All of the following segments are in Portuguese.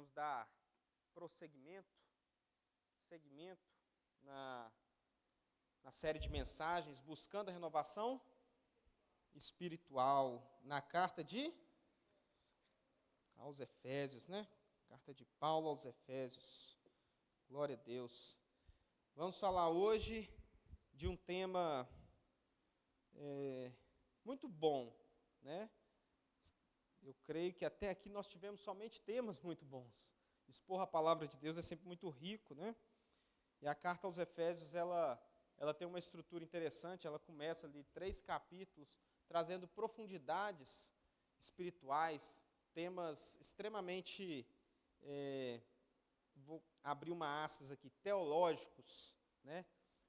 Vamos dar seguimento na série de mensagens, buscando a renovação espiritual, na carta aos Efésios, né? Carta de Paulo aos Efésios. Glória a Deus. Vamos falar hoje de um tema muito bom, né? Eu creio que até aqui nós tivemos somente temas muito bons. Expor a palavra de Deus é sempre muito rico, né? E a carta aos Efésios, ela tem uma estrutura interessante, ela começa ali 3 capítulos, trazendo profundidades espirituais, temas extremamente, vou abrir uma aspas aqui, teológicos, né?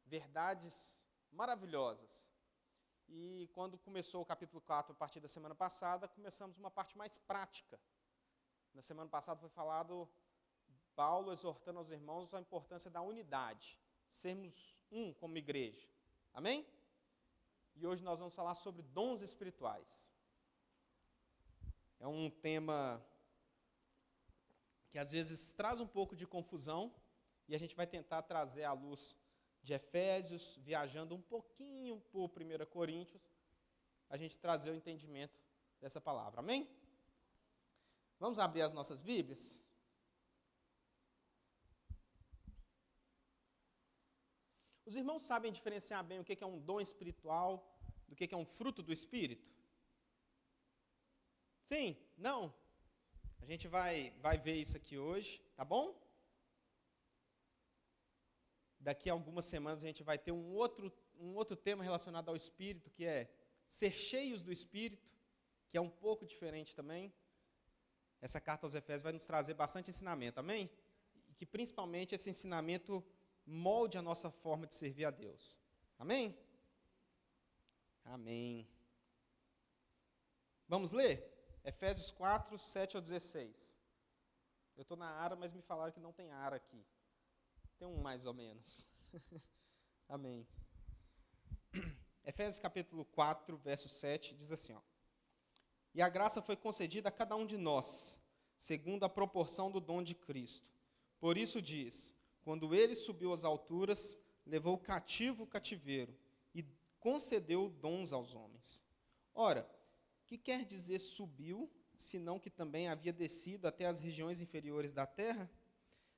Verdades maravilhosas. E quando começou o capítulo 4, a partir da semana passada, começamos uma parte mais prática. Na semana passada foi falado Paulo exortando aos irmãos a importância da unidade, sermos um como igreja. Amém? E hoje nós vamos falar sobre dons espirituais. É um tema que às vezes traz um pouco de confusão e a gente vai tentar trazer à luz de Efésios, viajando um pouquinho por 1 Coríntios, a gente trazer o entendimento dessa palavra. Amém? Vamos abrir as nossas Bíblias? Os irmãos sabem diferenciar bem o que é um dom espiritual do que é um fruto do Espírito? Sim? Não? A gente vai ver isso aqui hoje, tá bom? Daqui a algumas semanas a gente vai ter um outro tema relacionado ao Espírito, que é ser cheios do Espírito, que é um pouco diferente também. Essa carta aos Efésios vai nos trazer bastante ensinamento, amém? E que principalmente esse ensinamento molde a nossa forma de servir a Deus. Amém? Amém. Vamos ler? Efésios 4, 7 ao 16. Eu estou na Ara, mas me falaram que não tem Ara aqui. Tem um mais ou menos. Amém. Efésios capítulo 4, verso 7, diz assim, ó. E a graça foi concedida a cada um de nós, segundo a proporção do dom de Cristo. Por isso diz, quando ele subiu às alturas, levou cativo o cativeiro e concedeu dons aos homens. Ora, que quer dizer subiu, senão que também havia descido até as regiões inferiores da terra?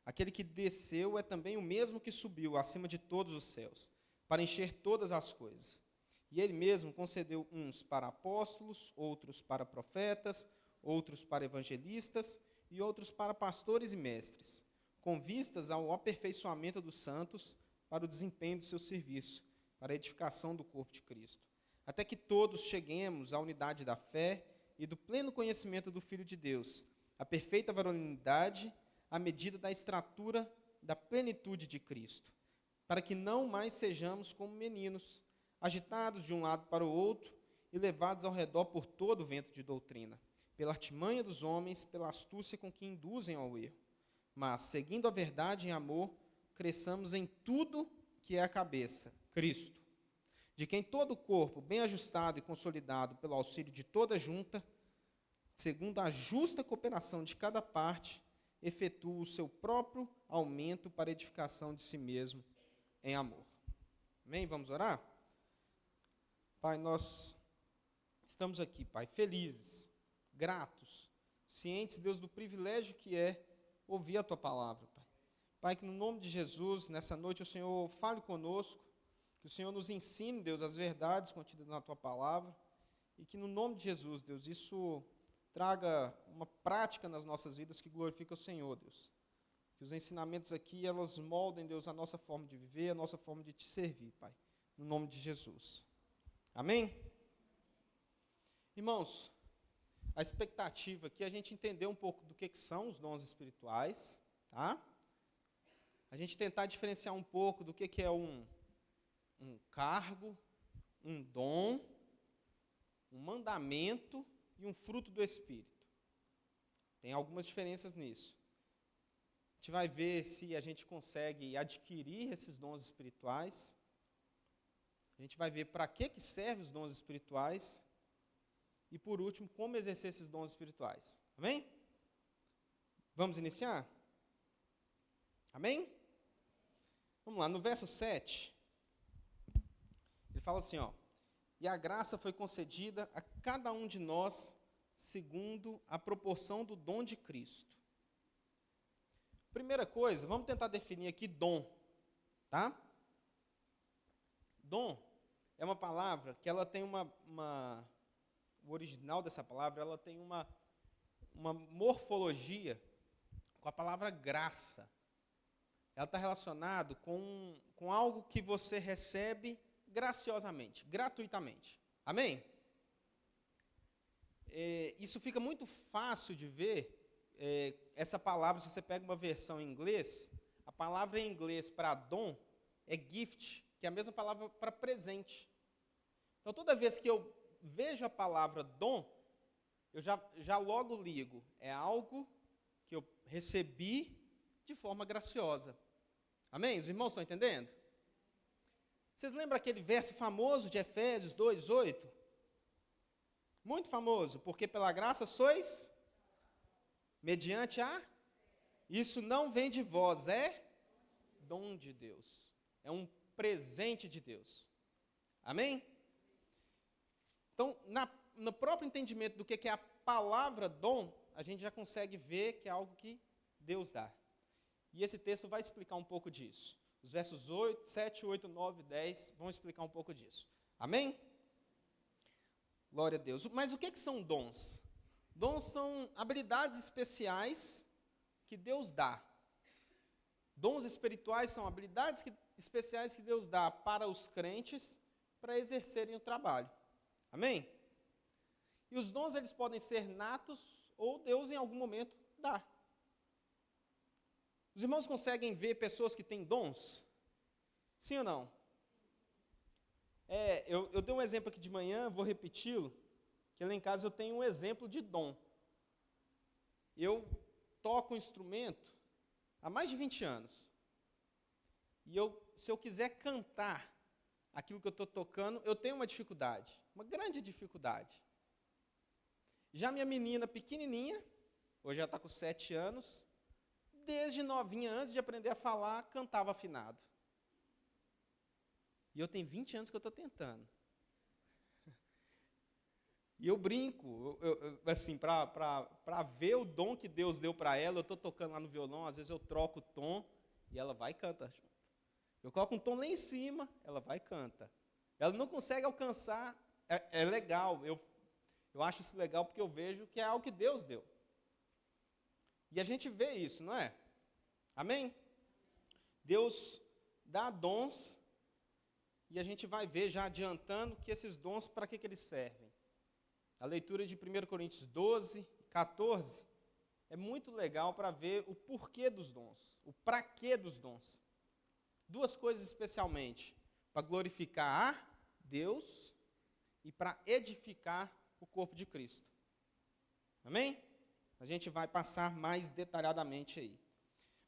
Aquele que desceu é também o mesmo que subiu acima de todos os céus, para encher todas as coisas. E ele mesmo concedeu uns para apóstolos, outros para profetas, outros para evangelistas e outros para pastores e mestres, com vistas ao aperfeiçoamento dos santos para o desempenho do seu serviço, para a edificação do corpo de Cristo, até que todos cheguemos à unidade da fé e do pleno conhecimento do Filho de Deus, à perfeita varonilidade, à medida da estatura da plenitude de Cristo, para que não mais sejamos como meninos, agitados de um lado para o outro e levados ao redor por todo o vento de doutrina, pela artimanha dos homens, pela astúcia com que induzem ao erro. Mas, seguindo a verdade em amor, cresçamos em tudo que é a cabeça, Cristo, de quem todo o corpo, bem ajustado e consolidado pelo auxílio de toda junta, segundo a justa cooperação de cada parte, efetua o seu próprio aumento para a edificação de si mesmo em amor. Amém? Vamos orar? Pai, nós estamos aqui, Pai, felizes, gratos, cientes, Deus, do privilégio que é ouvir a Tua palavra, Pai. Pai, que no nome de Jesus, nessa noite, o Senhor fale conosco, que o Senhor nos ensine, Deus, as verdades contidas na Tua palavra, e que no nome de Jesus, Deus, isso traga uma prática nas nossas vidas que glorifica o Senhor, Deus. Que os ensinamentos aqui, elas moldem, Deus, a nossa forma de viver, a nossa forma de Te servir, Pai. No nome de Jesus. Amém? Irmãos, a expectativa aqui é a gente entender um pouco do que são os dons espirituais, tá? A gente tentar diferenciar um pouco do que é um cargo, um dom, um mandamento e um fruto do Espírito. Tem algumas diferenças nisso. A gente vai ver se a gente consegue adquirir esses dons espirituais. A gente vai ver para que servem os dons espirituais. E, por último, como exercer esses dons espirituais. Amém? Vamos iniciar? Amém? Vamos lá, no verso 7, ele fala assim, ó, e a graça foi concedida a cada um de nós segundo a proporção do dom de Cristo. Primeira coisa, vamos tentar definir aqui dom, tá? Dom é uma palavra que ela tem o original dessa palavra, ela tem uma morfologia com a palavra graça. Ela está relacionada com algo que você recebe graciosamente, gratuitamente. Amém? Isso fica muito fácil de ver, essa palavra, se você pega uma versão em inglês, a palavra em inglês para dom é gift, que é a mesma palavra para presente. Então, toda vez que eu vejo a palavra dom, eu já logo ligo, é algo que eu recebi de forma graciosa. Amém? Os irmãos estão entendendo? Vocês lembram aquele verso famoso de Efésios 2:8? Muito famoso, porque pela graça sois mediante a... Isso não vem de vós, é dom de Deus. É um presente de Deus. Amém? Então, no próprio entendimento do que é a palavra dom, a gente já consegue ver que é algo que Deus dá. E esse texto vai explicar um pouco disso. Os versos 7, 8, 9 e 10 vão explicar um pouco disso. Amém? Glória a Deus. Mas o que são dons? Dons são habilidades especiais que Deus dá. Dons espirituais são habilidades especiais que Deus dá para os crentes para exercerem o trabalho. Amém? E os dons, eles podem ser natos ou Deus em algum momento dá. Os irmãos conseguem ver pessoas que têm dons? Sim ou não? Eu dei um exemplo aqui de manhã, vou repeti-lo, que lá em casa eu tenho um exemplo de dom. Eu toco um instrumento há mais de 20 anos. E se eu quiser cantar aquilo que eu estou tocando, eu tenho uma dificuldade, uma grande dificuldade. Já minha menina pequenininha, hoje ela está com 7 anos, desde novinha, antes de aprender a falar, cantava afinado. E eu tenho 20 anos que eu estou tentando. E eu brinco, assim, para ver o dom que Deus deu para ela, eu estou tocando lá no violão, às vezes eu troco o tom e ela vai e canta junto. Eu coloco um tom lá em cima, ela vai e canta. Ela não consegue alcançar, é legal, eu acho isso legal porque eu vejo que é algo que Deus deu. E a gente vê isso, não é? Amém? Deus dá dons e a gente vai ver, já adiantando, que esses dons, para que eles servem. A leitura de 1 Coríntios 12, 14, é muito legal para ver o porquê dos dons, o para quê dos dons. Duas coisas especialmente, para glorificar a Deus e para edificar o corpo de Cristo. Amém? A gente vai passar mais detalhadamente aí.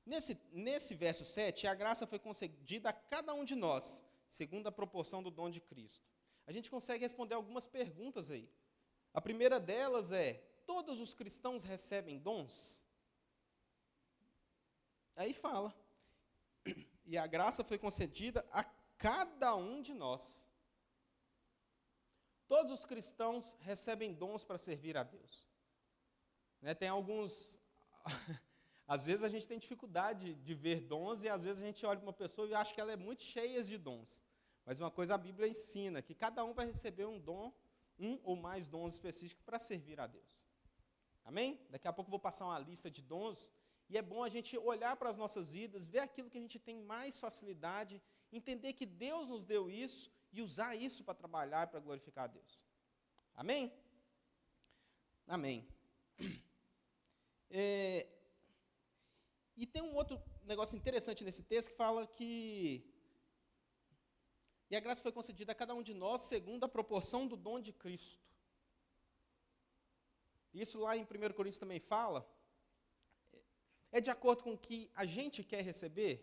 Nesse verso 7, a graça foi concedida a cada um de nós, segundo a proporção do dom de Cristo. A gente consegue responder algumas perguntas aí. A primeira delas é, todos os cristãos recebem dons? Aí fala, e a graça foi concedida a cada um de nós. Todos os cristãos recebem dons para servir a Deus. Tem alguns... Às vezes a gente tem dificuldade de ver dons e às vezes a gente olha para uma pessoa e acha que ela é muito cheia de dons. Mas uma coisa a Bíblia ensina, que cada um vai receber um dom, um ou mais dons específicos para servir a Deus. Amém? Daqui a pouco eu vou passar uma lista de dons e é bom a gente olhar para as nossas vidas, ver aquilo que a gente tem mais facilidade, entender que Deus nos deu isso e usar isso para trabalhar e para glorificar a Deus. Amém? Amém. E tem um outro negócio interessante nesse texto que fala que e a graça foi concedida a cada um de nós segundo a proporção do dom de Cristo. Isso lá em 1 Coríntios também fala. É de acordo com o que a gente quer receber?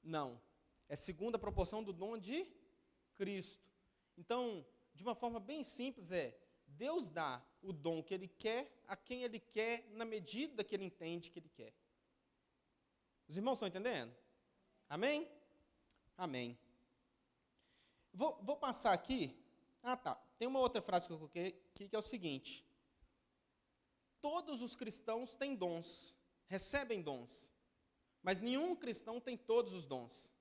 Não. É segundo a proporção do dom de Cristo. Então, de uma forma bem simples, Deus dá o dom que Ele quer a quem Ele quer, na medida que Ele entende que Ele quer. Os irmãos estão entendendo? Amém? Amém. Vou passar aqui. Tá. Tem uma outra frase que eu coloquei aqui, que é o seguinte. Todos os cristãos têm dons, recebem dons, mas nenhum cristão tem todos os dons.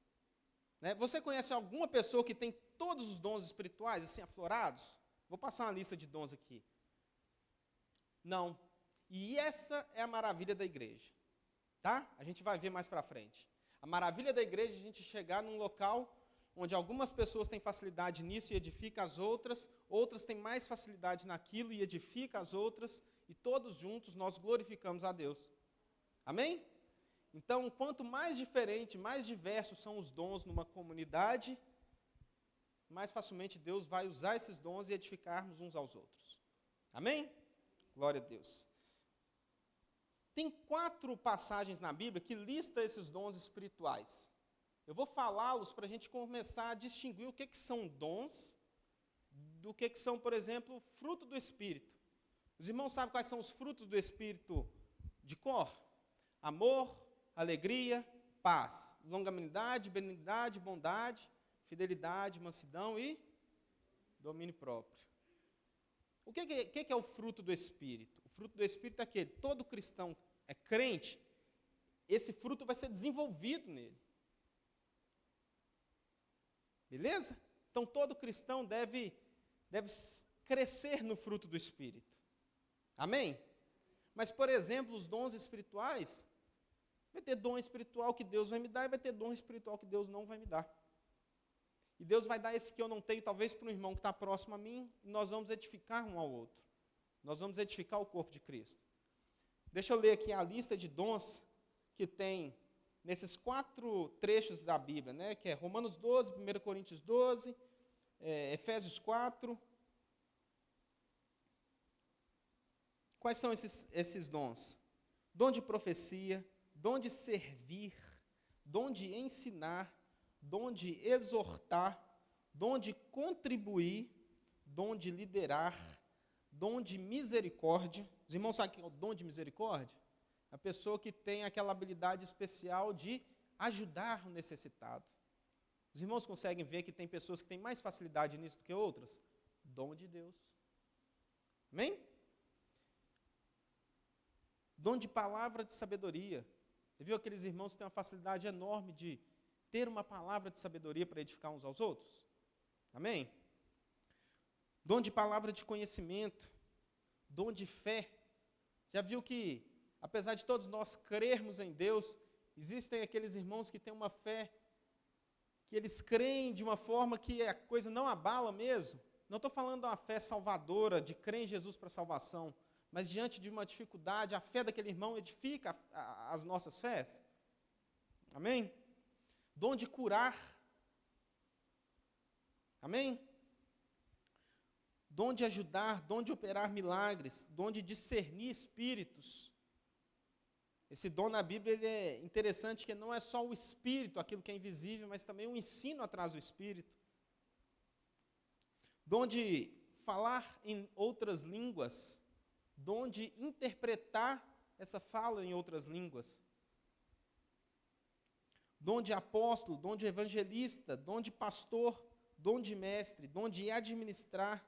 Né? Você conhece alguma pessoa que tem todos os dons espirituais, assim, aflorados? Vou passar uma lista de dons aqui. Não. E essa é a maravilha da igreja. Tá? A gente vai ver mais para frente. A maravilha da igreja é a gente chegar num local onde algumas pessoas têm facilidade nisso e edificam as outras, outras têm mais facilidade naquilo e edificam as outras, e todos juntos nós glorificamos a Deus. Amém? Então, quanto mais diferente, mais diversos são os dons numa comunidade, mais facilmente Deus vai usar esses dons e edificarmos uns aos outros. Amém? Glória a Deus. Tem 4 passagens na Bíblia que listam esses dons espirituais. Eu vou falá-los para a gente começar a distinguir o que são dons do que são, por exemplo, fruto do Espírito. Os irmãos sabem quais são os frutos do Espírito de cor? Amor, alegria, paz, longanimidade, benignidade, bondade, fidelidade, mansidão e domínio próprio. O que é o fruto do Espírito? O fruto do Espírito é aquele, todo cristão é crente, esse fruto vai ser desenvolvido nele. Beleza? Então, todo cristão deve crescer no fruto do Espírito. Amém? Mas, por exemplo, os dons espirituais, vai ter dom espiritual que Deus vai me dar e vai ter dom espiritual que Deus não vai me dar. E Deus vai dar esse que eu não tenho, talvez para um irmão que está próximo a mim, e nós vamos edificar um ao outro. Nós vamos edificar o corpo de Cristo. Deixa eu ler aqui a lista de dons que tem nesses 4 trechos da Bíblia, né, que é Romanos 12, 1 Coríntios 12, Efésios 4. Quais são esses dons? Dom de profecia, dom de servir, dom de ensinar, dom de exortar, dom de contribuir, dom de liderar, dom de misericórdia. Os irmãos sabem o que é o dom de misericórdia? A pessoa que tem aquela habilidade especial de ajudar o necessitado. Os irmãos conseguem ver que tem pessoas que têm mais facilidade nisso do que outras? Dom de Deus. Amém? Dom de palavra de sabedoria. Você viu aqueles irmãos que têm uma facilidade enorme de ter uma palavra de sabedoria para edificar uns aos outros? Amém? Dom de palavra de conhecimento. Dom de fé. Já viu que, apesar de todos nós crermos em Deus, existem aqueles irmãos que têm uma fé, que eles creem de uma forma que a coisa não abala mesmo. Não estou falando de uma fé salvadora, de crer em Jesus para salvação, mas diante de uma dificuldade, a fé daquele irmão edifica as nossas fés. Amém? Dom de curar. Amém? Dom de ajudar, dom de operar milagres, dom de discernir espíritos. Esse dom na Bíblia ele é interessante, que não é só o espírito, aquilo que é invisível, mas também o ensino atrás do espírito. Dom de falar em outras línguas, dom de interpretar essa fala em outras línguas. Dom de apóstolo, dom de evangelista, dom de pastor, dom de mestre, dom de administrar.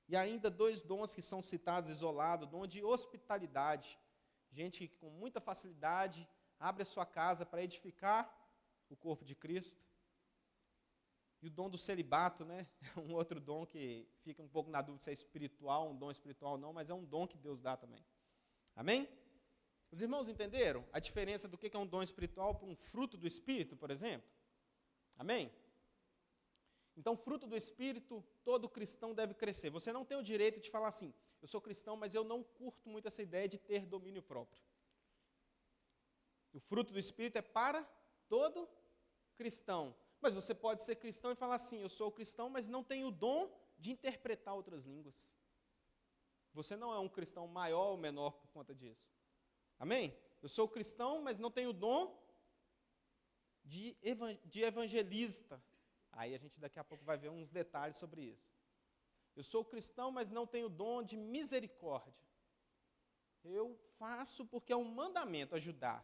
E ainda 2 dons que são citados isolados, dom de hospitalidade. Gente que com muita facilidade abre a sua casa para edificar o corpo de Cristo. E o dom do celibato, né? É um outro dom que fica um pouco na dúvida se é espiritual, um dom espiritual ou não, mas é um dom que Deus dá também. Amém? Os irmãos entenderam a diferença do que é um dom espiritual para um fruto do Espírito, por exemplo? Amém? Então, fruto do Espírito, todo cristão deve crescer. Você não tem o direito de falar assim, eu sou cristão, mas eu não curto muito essa ideia de ter domínio próprio. O fruto do Espírito é para todo cristão. Mas você pode ser cristão e falar assim, eu sou cristão, mas não tenho o dom de interpretar outras línguas. Você não é um cristão maior ou menor por conta disso. Amém? Eu sou cristão, mas não tenho o dom de evangelista. Aí a gente daqui a pouco vai ver uns detalhes sobre isso. Eu sou cristão, mas não tenho dom de misericórdia. Eu faço porque é um mandamento ajudar.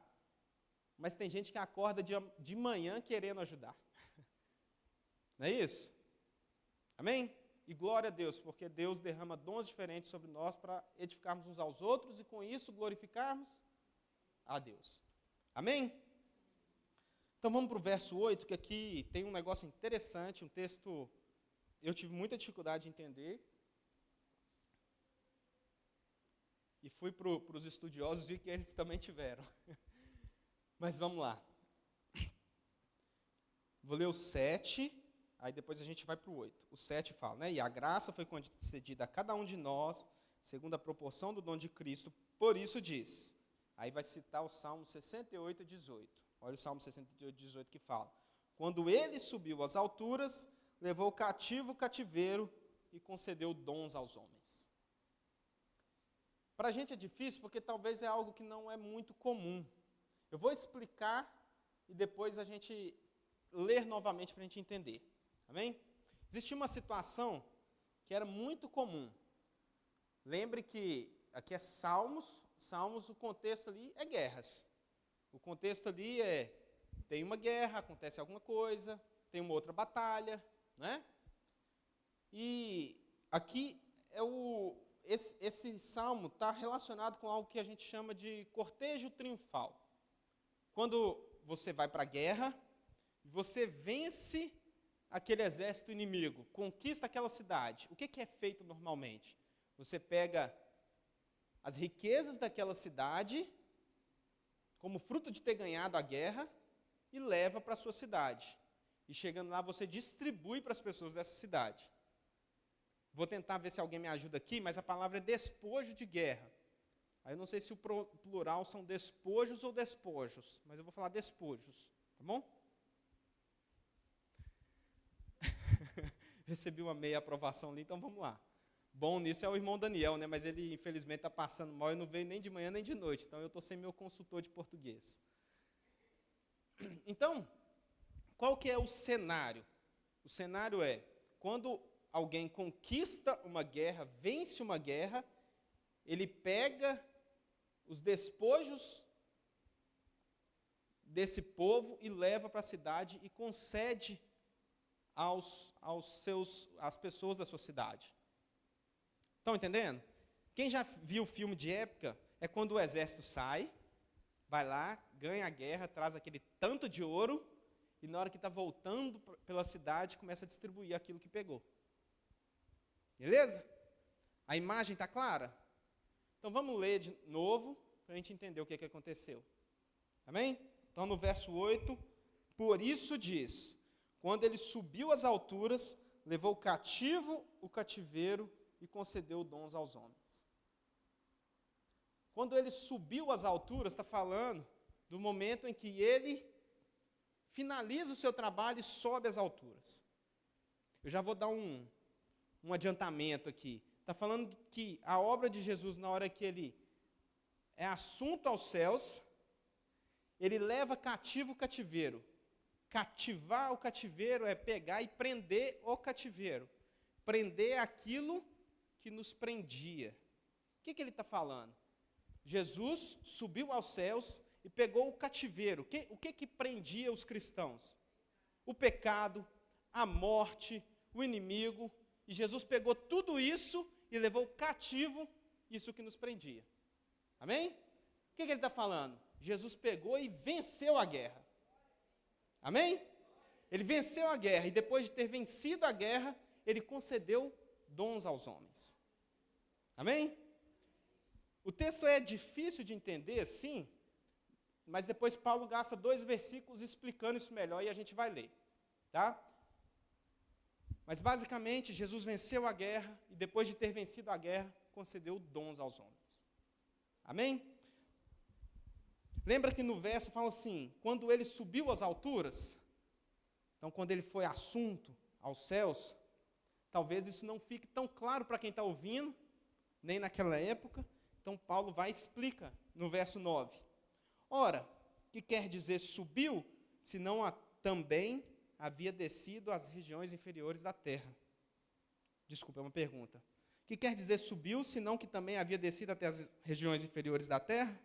Mas tem gente que acorda de manhã querendo ajudar. Não é isso? Amém? E glória a Deus, porque Deus derrama dons diferentes sobre nós para edificarmos uns aos outros e com isso glorificarmos a Deus. Amém? Então vamos para o verso 8, que aqui tem um negócio interessante, um texto, eu tive muita dificuldade de entender. E fui para os estudiosos e vi que eles também tiveram. Mas vamos lá. Vou ler o 7, aí depois a gente vai para o 8. O 7 fala, né? E a graça foi concedida a cada um de nós, segundo a proporção do dom de Cristo, por isso diz. Aí vai citar o Salmo 68, 18. Olha o Salmo 68, 18 que fala. Quando ele subiu às alturas, levou cativo o cativeiro e concedeu dons aos homens. Para a gente é difícil porque talvez é algo que não é muito comum. Eu vou explicar e depois a gente ler novamente para a gente entender. Amém? Existia uma situação que era muito comum. Lembre que aqui é Salmos, o contexto ali é guerras. O contexto ali tem uma guerra, acontece alguma coisa, tem uma outra batalha, né? E aqui esse salmo está relacionado com algo que a gente chama de cortejo triunfal. Quando você vai para a guerra, você vence aquele exército inimigo, conquista aquela cidade. O que é feito normalmente? Você pega as riquezas daquela cidade, como fruto de ter ganhado a guerra, e leva para a sua cidade. E chegando lá, você distribui para as pessoas dessa cidade. Vou tentar ver se alguém me ajuda aqui, mas a palavra é despojo de guerra. Aí eu não sei se o plural são despojos ou despojos, mas eu vou falar despojos, tá bom? Recebi uma meia aprovação ali, então vamos lá. Bom nisso é o irmão Daniel, né? Mas ele infelizmente está passando mal e não veio nem de manhã nem de noite, então eu estou sem meu consultor de português. Então, qual que é o cenário? O cenário é, quando alguém conquista uma guerra, vence uma guerra, ele pega os despojos desse povo e leva para a cidade e concede às pessoas da sua cidade. Estão entendendo? Quem já viu filme de época, é quando o exército sai, vai lá, ganha a guerra, traz aquele tanto de ouro, e na hora que está voltando pela cidade, começa a distribuir aquilo que pegou. Beleza? A imagem está clara? Então vamos ler de novo, para a gente entender o que aconteceu. Amém? Então no verso 8, por isso diz, quando ele subiu às alturas, levou cativo o cativeiro e concedeu dons aos homens. Quando ele subiu às alturas, está falando do momento em que ele finaliza o seu trabalho e sobe às alturas. Eu já vou dar um adiantamento aqui. Está falando que a obra de Jesus, na hora que ele é assunto aos céus, ele leva cativo o cativeiro. Cativar o cativeiro é pegar e prender o cativeiro. Prender aquilo que nos prendia. O que ele está falando? Jesus subiu aos céus e pegou o cativeiro. O que prendia os cristãos? O pecado, a morte, o inimigo. E Jesus pegou tudo isso e levou cativo isso que nos prendia. Amém? O que ele está falando? Jesus pegou e venceu a guerra. Amém? Ele venceu a guerra e depois de ter vencido a guerra, ele concedeu dons aos homens. Amém? O texto é difícil de entender, sim, mas depois Paulo gasta 2 versículos explicando isso melhor e a gente vai ler. Tá? Mas basicamente, Jesus venceu a guerra e depois de ter vencido a guerra, concedeu dons aos homens. Amém? Lembra que no verso fala assim, quando ele subiu às alturas, então quando ele foi assunto aos céus, talvez isso não fique tão claro para quem está ouvindo, nem naquela época, então Paulo vai e explica no verso 9. Ora, que quer dizer subiu, senão também havia descido às regiões inferiores da terra. Desculpa, é uma pergunta. Que quer dizer subiu, senão que também havia descido até as regiões inferiores da terra?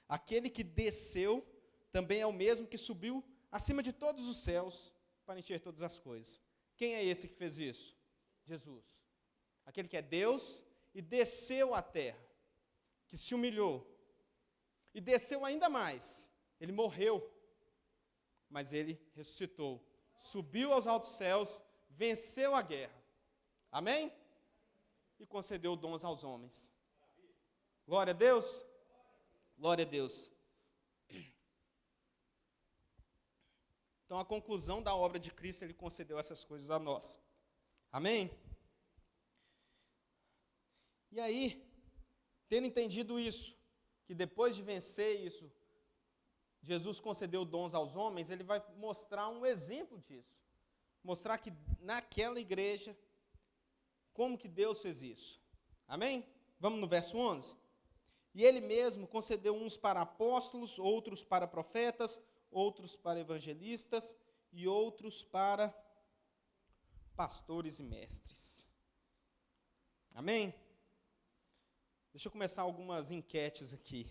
Aquele que desceu também é o mesmo que subiu acima de todos os céus para encher todas as coisas. Quem é esse que fez isso? Jesus. Aquele que é Deus e desceu à terra, que se humilhou. E desceu ainda mais. Ele morreu, mas ele ressuscitou. Subiu aos altos céus, venceu a guerra. Amém? E concedeu dons aos homens. Glória a Deus. Glória a Deus. Então, a conclusão da obra de Cristo, ele concedeu essas coisas a nós. Amém? E aí, tendo entendido isso, que depois de vencer isso, Jesus concedeu dons aos homens, ele vai mostrar um exemplo disso. Mostrar que naquela igreja, como que Deus fez isso. Amém? Vamos no verso 11? E ele mesmo concedeu uns para apóstolos, outros para profetas, outros para evangelistas e outros para pastores e mestres. Amém? Deixa eu começar algumas enquetes aqui.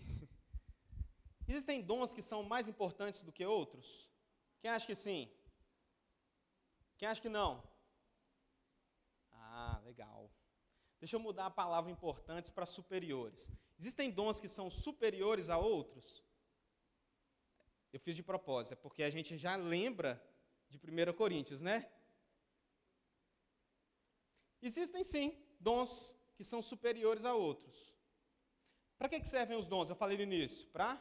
Existem dons que são mais importantes do que outros? Quem acha que sim? Quem acha que não? Ah, legal. Deixa eu mudar a palavra importantes para superiores. Existem dons que são superiores a outros? Eu fiz de propósito, é porque a gente já lembra de 1 Coríntios, né? Existem sim dons que são superiores a outros. Para que servem os dons? Eu falei no início, para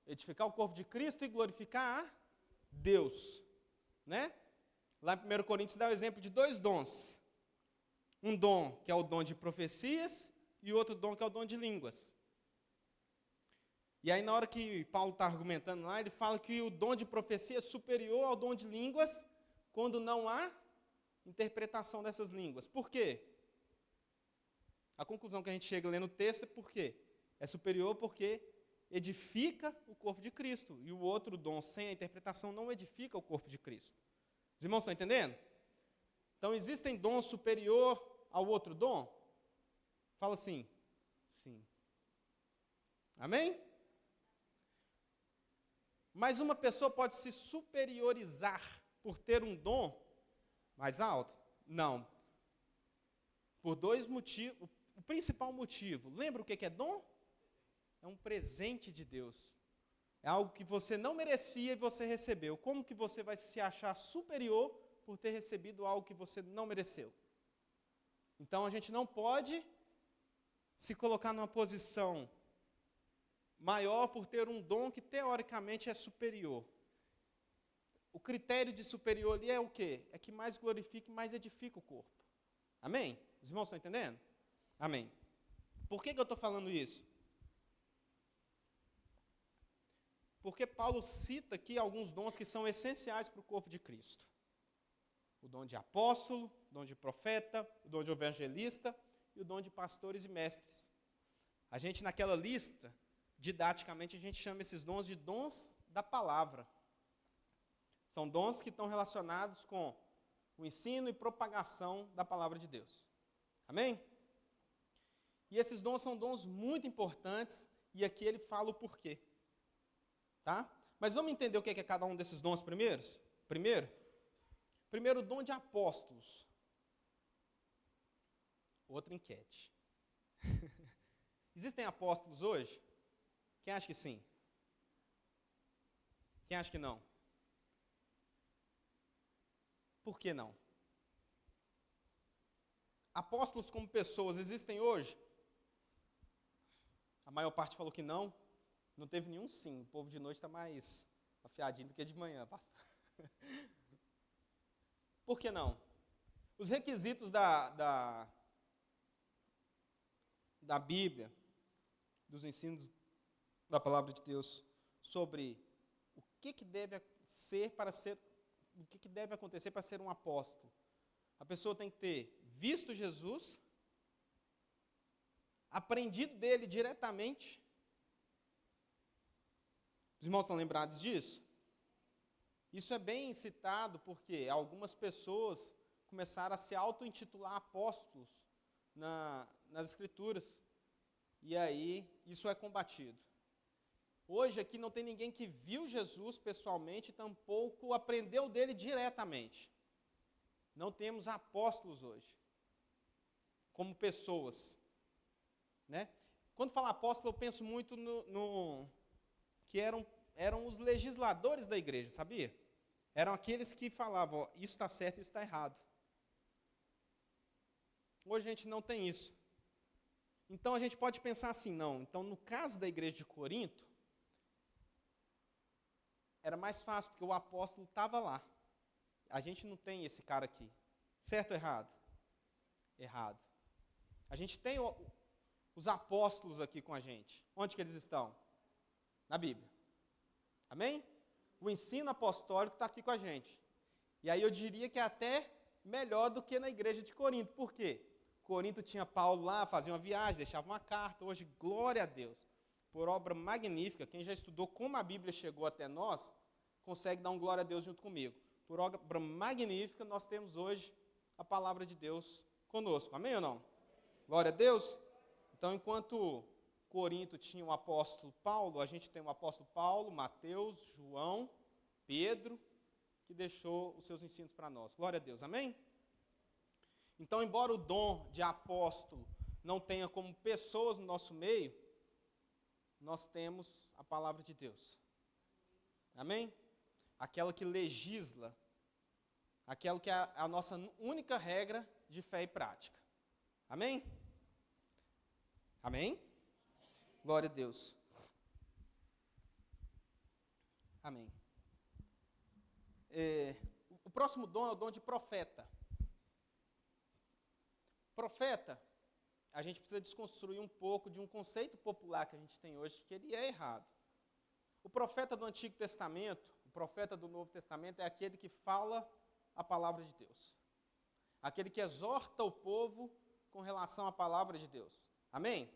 edificar o corpo de Cristo e glorificar a Deus, né? Lá em 1 Coríntios dá o exemplo de 2 dons. Um dom que é o dom de profecias e outro dom que é o dom de línguas. E aí, na hora que Paulo está argumentando lá, ele fala que o dom de profecia é superior ao dom de línguas quando não há interpretação dessas línguas. Por quê? A conclusão que a gente chega lendo o texto é por quê? É superior porque edifica o corpo de Cristo. E o outro dom, sem a interpretação, não edifica o corpo de Cristo. Os irmãos estão entendendo? Então, existem dons superior ao outro dom? Fala assim. Sim. Amém? Mas uma pessoa pode se superiorizar por ter um dom mais alto? Não. Por 2 motivos. O principal motivo, lembra o que é dom? É um presente de Deus. É algo que você não merecia e você recebeu. Como que você vai se achar superior por ter recebido algo que você não mereceu? Então, a gente não pode se colocar numa posição maior por ter um dom que, teoricamente, é superior. O critério de superior ali é o quê? É que mais glorifica e mais edifica o corpo. Amém? Os irmãos estão entendendo? Amém. Por que eu estou falando isso? Porque Paulo cita aqui alguns dons que são essenciais para o corpo de Cristo. O dom de apóstolo, o dom de profeta, o dom de evangelista e o dom de pastores e mestres. A gente, naquela lista, didaticamente, a gente chama esses dons de dons da palavra. São dons que estão relacionados com o ensino e propagação da palavra de Deus. Amém? E esses dons são dons muito importantes, e aqui ele fala o porquê. Tá? Mas vamos entender o que é cada um desses dons Primeiro, o dom de apóstolos. Outra enquete. Existem apóstolos hoje? Quem acha que sim? Quem acha que não? Por que não? Apóstolos como pessoas existem hoje? A maior parte falou que não. Não teve nenhum sim. O povo de noite está mais afiadinho do que de manhã, pastor. Por que não? Os requisitos da Bíblia, dos ensinos da palavra de Deus, sobre o que deve acontecer para ser um apóstolo. A pessoa tem que ter visto Jesus, aprendido dele diretamente. Os irmãos estão lembrados disso? Isso é bem citado porque algumas pessoas começaram a se auto-intitular apóstolos nas Escrituras. E aí, isso é combatido. Hoje aqui não tem ninguém que viu Jesus pessoalmente, tampouco aprendeu dele diretamente. Não temos apóstolos hoje, como pessoas. Né? Quando falo apóstolo, eu penso muito que eram os legisladores da igreja, sabia? Eram aqueles que falavam, ó, isso está certo e isso está errado. Hoje a gente não tem isso. Então a gente pode pensar assim, não. Então no caso da igreja de Corinto, era mais fácil, porque o apóstolo estava lá. A gente não tem esse cara aqui. Certo ou errado? Errado. A gente tem os apóstolos aqui com a gente. Onde que eles estão? Na Bíblia. Amém? O ensino apostólico está aqui com a gente. E aí eu diria que é até melhor do que na igreja de Corinto. Por quê? Corinto tinha Paulo lá, fazia uma viagem, deixava uma carta. Hoje, glória a Deus. Por obra magnífica, quem já estudou como a Bíblia chegou até nós, consegue dar um glória a Deus junto comigo. Por obra magnífica, nós temos hoje a palavra de Deus conosco. Amém ou não? Glória a Deus. Então, enquanto Corinto tinha o apóstolo Paulo, a gente tem o apóstolo Paulo, Mateus, João, Pedro, que deixou os seus ensinos para nós. Glória a Deus. Amém? Então, embora o dom de apóstolo não tenha como pessoas no nosso meio, nós temos a palavra de Deus. Amém? Aquela que legisla, aquela que é a nossa única regra de fé e prática. Amém? Amém? Glória a Deus. Amém. O próximo dom é o dom de profeta. Profeta, a gente precisa desconstruir um pouco de um conceito popular que a gente tem hoje, que ele é errado. O profeta do Antigo Testamento, o profeta do Novo Testamento é aquele que fala a palavra de Deus. Aquele que exorta o povo com relação à palavra de Deus. Amém?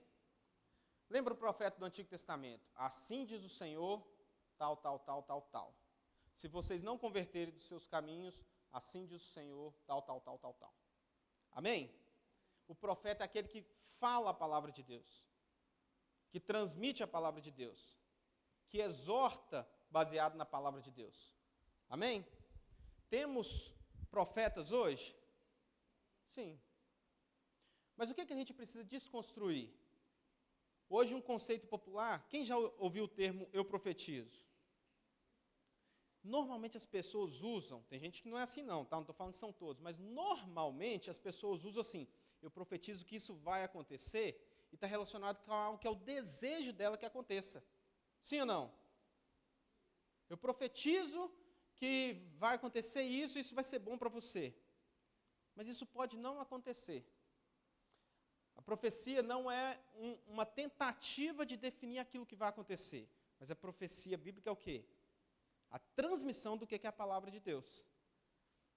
Lembra o profeta do Antigo Testamento? Assim diz o Senhor, tal, tal, tal, tal, tal. Se vocês não converterem dos seus caminhos, assim diz o Senhor, tal, tal, tal, tal, tal. Amém? O profeta é aquele que fala a palavra de Deus, que transmite a palavra de Deus, que exorta baseado na palavra de Deus. Amém? Temos profetas hoje? Sim. Mas o que a gente precisa desconstruir? Hoje um conceito popular, quem já ouviu o termo eu profetizo? Normalmente as pessoas usam, tem gente que não é assim não, tá? Não estou falando que são todos, mas normalmente as pessoas usam assim, eu profetizo que isso vai acontecer, e está relacionado com algo que é o desejo dela que aconteça. Sim ou não? Eu profetizo que vai acontecer isso, isso vai ser bom para você. Mas isso pode não acontecer. A profecia não é uma tentativa de definir aquilo que vai acontecer, mas a profecia bíblica é o quê? A transmissão do que é a palavra de Deus.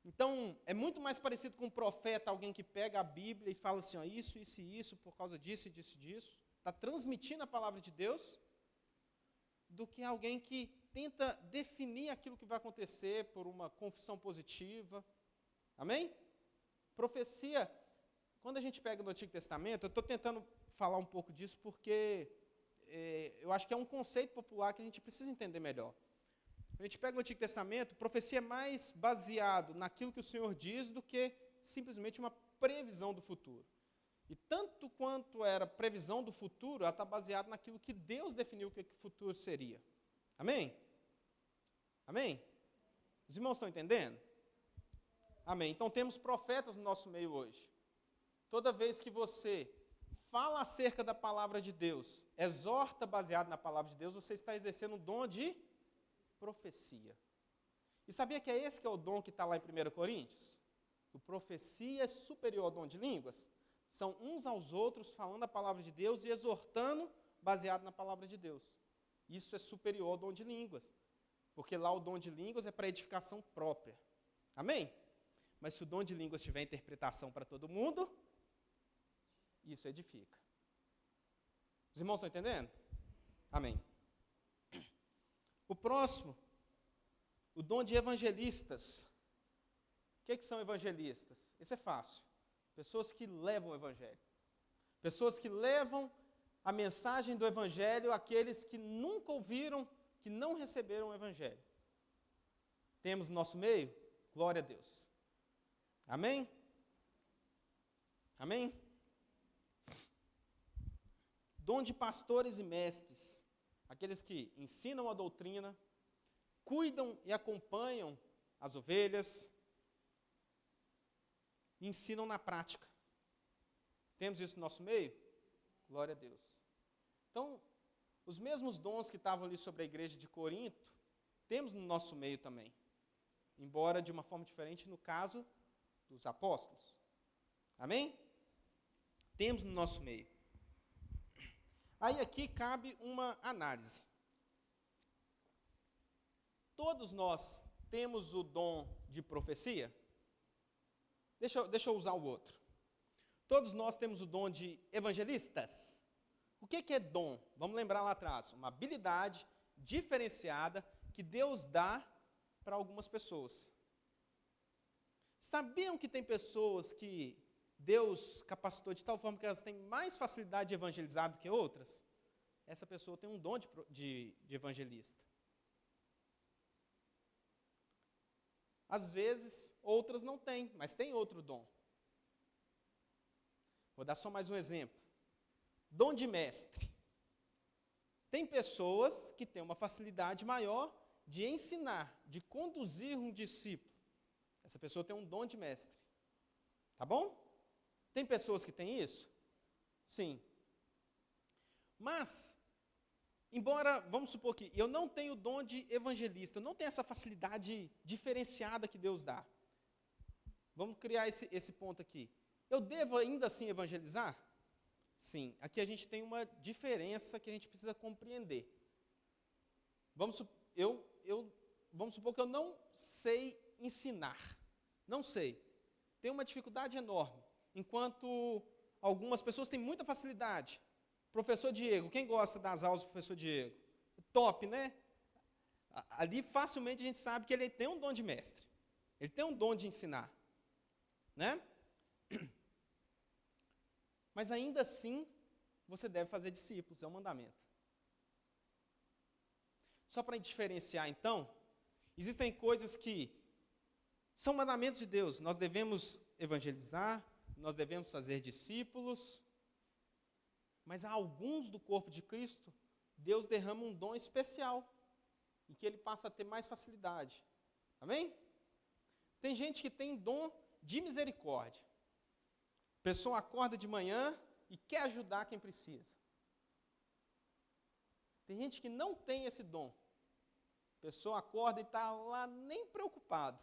Então, é muito mais parecido com um profeta, alguém que pega a Bíblia e fala assim, ó, isso, isso e isso, por causa disso e disso e disso. Está transmitindo a palavra de Deus, do que alguém que tenta definir aquilo que vai acontecer por uma confissão positiva. Amém? Profecia, quando a gente pega no Antigo Testamento, eu estou tentando falar um pouco disso porque eu acho que é um conceito popular que a gente precisa entender melhor. Quando a gente pega o Antigo Testamento, profecia é mais baseado naquilo que o Senhor diz do que simplesmente uma previsão do futuro. E tanto quanto era previsão do futuro, ela está baseada naquilo que Deus definiu que o futuro seria. Amém? Amém? Os irmãos estão entendendo? Amém. Então temos profetas no nosso meio hoje. Toda vez que você fala acerca da palavra de Deus, exorta baseado na palavra de Deus, você está exercendo o dom de profecia. E sabia que é esse que é o dom que está lá em 1 Coríntios? O profecia é superior ao dom de línguas. São uns aos outros falando a palavra de Deus e exortando baseado na palavra de Deus. Isso é superior ao dom de línguas. Porque lá o dom de línguas é para edificação própria. Amém? Mas se o dom de línguas tiver interpretação para todo mundo, isso edifica. Os irmãos estão entendendo? Amém. O próximo, o dom de evangelistas. O que são evangelistas? Isso é fácil. Pessoas que levam o evangelho. Pessoas que levam a mensagem do evangelho àqueles que nunca ouviram, que não receberam o evangelho. Temos no nosso meio? Glória a Deus. Amém? Amém? Dom de pastores e mestres, aqueles que ensinam a doutrina, cuidam e acompanham as ovelhas, e ensinam na prática. Temos isso no nosso meio? Glória a Deus. Então, os mesmos dons que estavam ali sobre a igreja de Corinto, temos no nosso meio também. Embora de uma forma diferente no caso dos apóstolos. Amém? Temos no nosso meio. Aí aqui cabe uma análise. Todos nós temos o dom de profecia? Deixa eu usar o outro. Todos nós temos o dom de evangelistas? O que é dom? Vamos lembrar lá atrás. Uma habilidade diferenciada que Deus dá para algumas pessoas. Sabiam que tem pessoas que Deus capacitou de tal forma que elas têm mais facilidade de evangelizar do que outras? Essa pessoa tem um dom de evangelista. Às vezes, outras não têm, mas tem outro dom. Vou dar só mais um exemplo. Dom de mestre. Tem pessoas que têm uma facilidade maior de ensinar, de conduzir um discípulo. Essa pessoa tem um dom de mestre. Tá bom? Tem pessoas que têm isso? Sim. Mas, embora, vamos supor que eu não tenho o dom de evangelista, eu não tenho essa facilidade diferenciada que Deus dá. Vamos criar esse ponto aqui. Eu devo ainda assim evangelizar? Sim. Aqui a gente tem uma diferença que a gente precisa compreender. Vamos supor que eu não sei ensinar. Não sei. Tenho uma dificuldade enorme. Enquanto algumas pessoas têm muita facilidade. Professor Diego, quem gosta das aulas do professor Diego? Top, né? Ali facilmente a gente sabe que ele tem um dom de mestre. Ele tem um dom de ensinar. Né? Mas ainda assim, você deve fazer discípulos, é um mandamento. Só para diferenciar então, existem coisas que são mandamentos de Deus. Nós devemos evangelizar, nós devemos fazer discípulos, mas há alguns do corpo de Cristo, Deus derrama um dom especial, em que ele passa a ter mais facilidade. Amém? Tem gente que tem dom de misericórdia. A pessoa acorda de manhã e quer ajudar quem precisa. Tem gente que não tem esse dom. A pessoa acorda e está lá nem preocupado.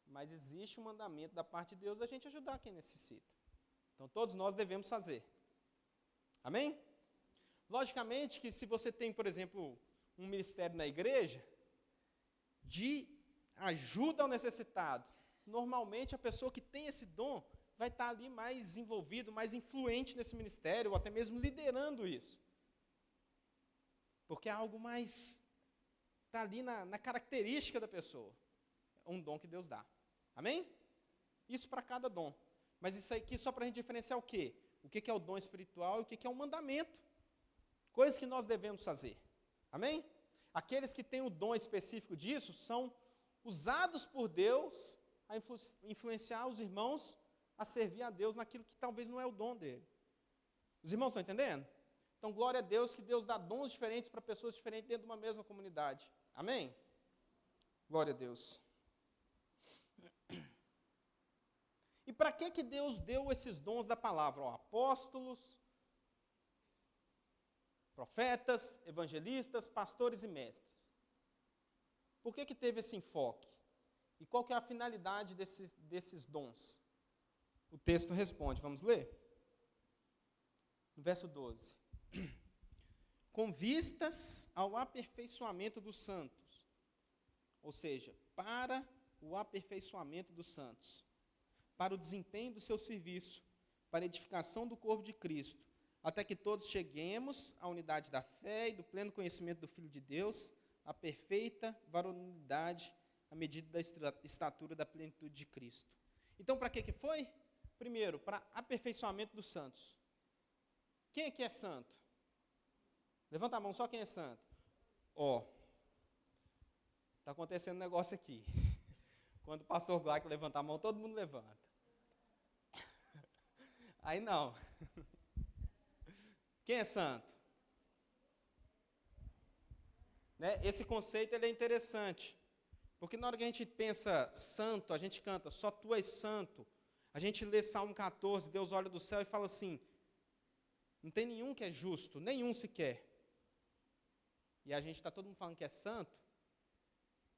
Mas existe um mandamento da parte de Deus da gente ajudar quem necessita. Então, todos nós devemos fazer. Amém? Logicamente que se você tem, por exemplo, um ministério na igreja de ajuda ao necessitado, normalmente a pessoa que tem esse dom vai estar ali mais envolvido, mais influente nesse ministério, ou até mesmo liderando isso. Porque é algo mais, está ali na característica da pessoa. É um dom que Deus dá. Amém? Isso para cada dom. Mas isso aqui só para a gente diferenciar o quê? O que é o dom espiritual e o que é o mandamento. Coisas que nós devemos fazer. Amém? Aqueles que têm o dom específico disso são usados por Deus a influenciar os irmãos a servir a Deus naquilo que talvez não é o dom dele. Os irmãos estão entendendo? Então, glória a Deus que Deus dá dons diferentes para pessoas diferentes dentro de uma mesma comunidade. Amém? Glória a Deus. E para que Deus deu esses dons da palavra? Apóstolos, profetas, evangelistas, pastores e mestres. Por que teve esse enfoque? E qual que é a finalidade desses dons? O texto responde, vamos ler? No verso 12. Com vistas ao aperfeiçoamento dos santos. Ou seja, para o aperfeiçoamento dos santos. Para o desempenho do seu serviço, para a edificação do corpo de Cristo, até que todos cheguemos à unidade da fé e do pleno conhecimento do Filho de Deus, à perfeita varonilidade, à medida da estatura da plenitude de Cristo. Então, para que foi? Primeiro, para aperfeiçoamento dos santos. Quem aqui é santo? Levanta a mão só quem é santo. Está acontecendo um negócio aqui. Quando o pastor Glauco levanta a mão, todo mundo levanta. Aí não. Quem é santo? Né? Esse conceito ele é interessante. Porque na hora que a gente pensa santo, a gente canta, só tu és santo. A gente lê Salmo 14, Deus olha do céu e fala assim, não tem nenhum que é justo, nenhum sequer. E a gente está todo mundo falando que é santo,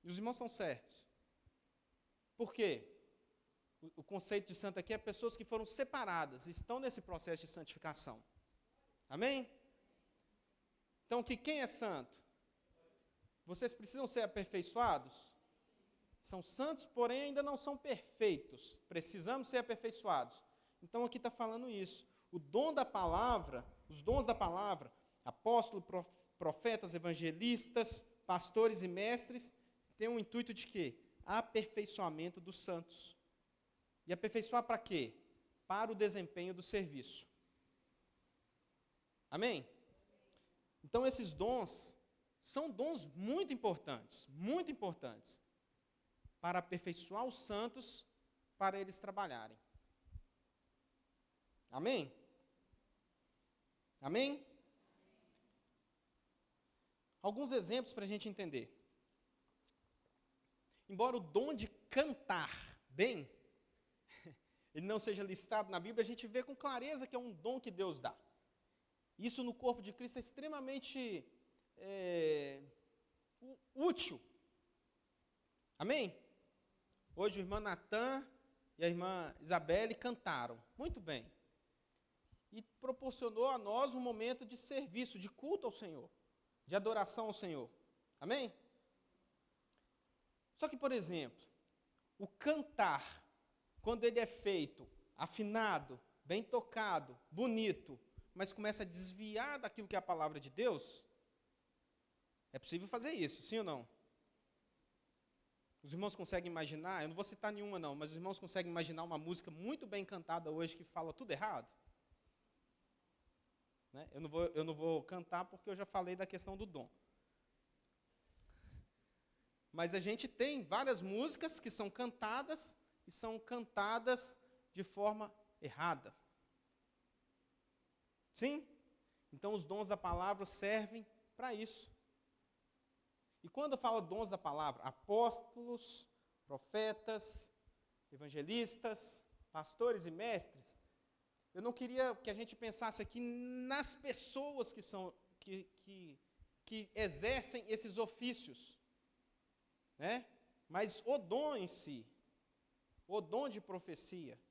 e os irmãos são certos. Por quê? O conceito de santo aqui é pessoas que foram separadas, estão nesse processo de santificação. Amém? Então, quem é santo? Vocês precisam ser aperfeiçoados? São santos, porém ainda não são perfeitos. Precisamos ser aperfeiçoados. Então, aqui está falando isso. O dom da palavra, os dons da palavra, apóstolos, profetas, evangelistas, pastores e mestres, tem o intuito de quê? Aperfeiçoamento dos santos. E aperfeiçoar para quê? Para o desempenho do serviço. Amém? Então, esses dons são dons muito importantes para aperfeiçoar os santos, para eles trabalharem. Amém? Amém? Alguns exemplos para a gente entender. Embora o dom de cantar bem, ele não seja listado na Bíblia, a gente vê com clareza que é um dom que Deus dá. Isso no corpo de Cristo é extremamente útil. Amém? Hoje o irmão Natan e a irmã Isabelle cantaram. Muito bem. E proporcionou a nós um momento de serviço, de culto ao Senhor, de adoração ao Senhor. Amém? Só que, por exemplo, o cantar, quando ele é feito afinado, bem tocado, bonito, mas começa a desviar daquilo que é a palavra de Deus, é possível fazer isso, sim ou não? Os irmãos conseguem imaginar, eu não vou citar nenhuma não, mas os irmãos conseguem imaginar uma música muito bem cantada hoje que fala tudo errado? Né? Eu não vou cantar porque eu já falei da questão do dom. Mas a gente tem várias músicas que são cantadas e são cantadas de forma errada. Sim? Então os dons da palavra servem para isso. E quando eu falo dons da palavra, apóstolos, profetas, evangelistas, pastores e mestres, eu não queria que a gente pensasse aqui nas pessoas que exercem esses ofícios, né? Mas o dom em si, o dom de profecia,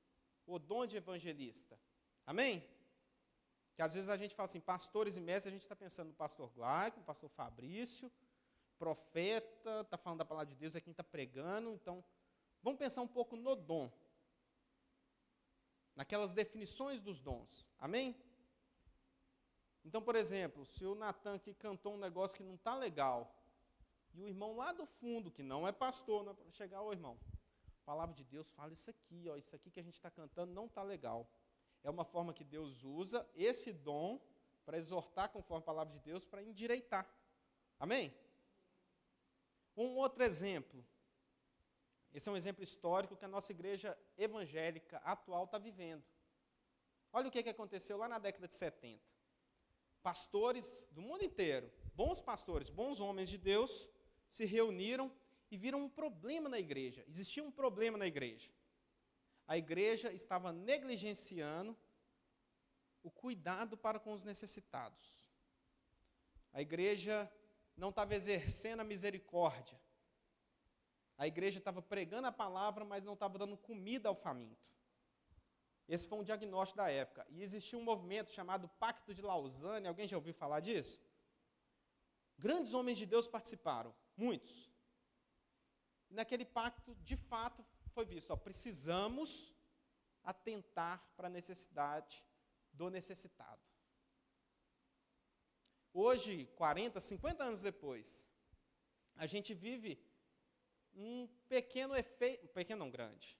o dom de evangelista. Amém? Que às vezes a gente fala assim, pastores e mestres, a gente está pensando no pastor Glauco, no pastor Fabrício, profeta, está falando da palavra de Deus, é quem está pregando. Então, vamos pensar um pouco no dom. Naquelas definições dos dons. Amém? Então, por exemplo, se o Natan aqui cantou um negócio que não está legal, e o irmão lá do fundo, que não é pastor, não é para chegar, ô irmão, a palavra de Deus fala isso aqui, ó, isso aqui que a gente está cantando não está legal. É uma forma que Deus usa esse dom para exortar conforme a palavra de Deus, para endireitar. Amém? Um outro exemplo. Esse é um exemplo histórico que a nossa igreja evangélica atual está vivendo. Olha o que aconteceu lá na década de 70. Pastores do mundo inteiro, bons pastores, bons homens de Deus, se reuniram e viram um problema na igreja. Existia um problema na igreja. A igreja estava negligenciando o cuidado para com os necessitados. A igreja não estava exercendo a misericórdia. A igreja estava pregando a palavra, mas não estava dando comida ao faminto. Esse foi um diagnóstico da época. E existia um movimento chamado Pacto de Lausanne. Alguém já ouviu falar disso? Grandes homens de Deus participaram, muitos. E naquele pacto, de fato, foi visto, precisamos atentar para a necessidade do necessitado. Hoje, 40, 50 anos depois, a gente vive um pequeno efeito, pequeno não, grande,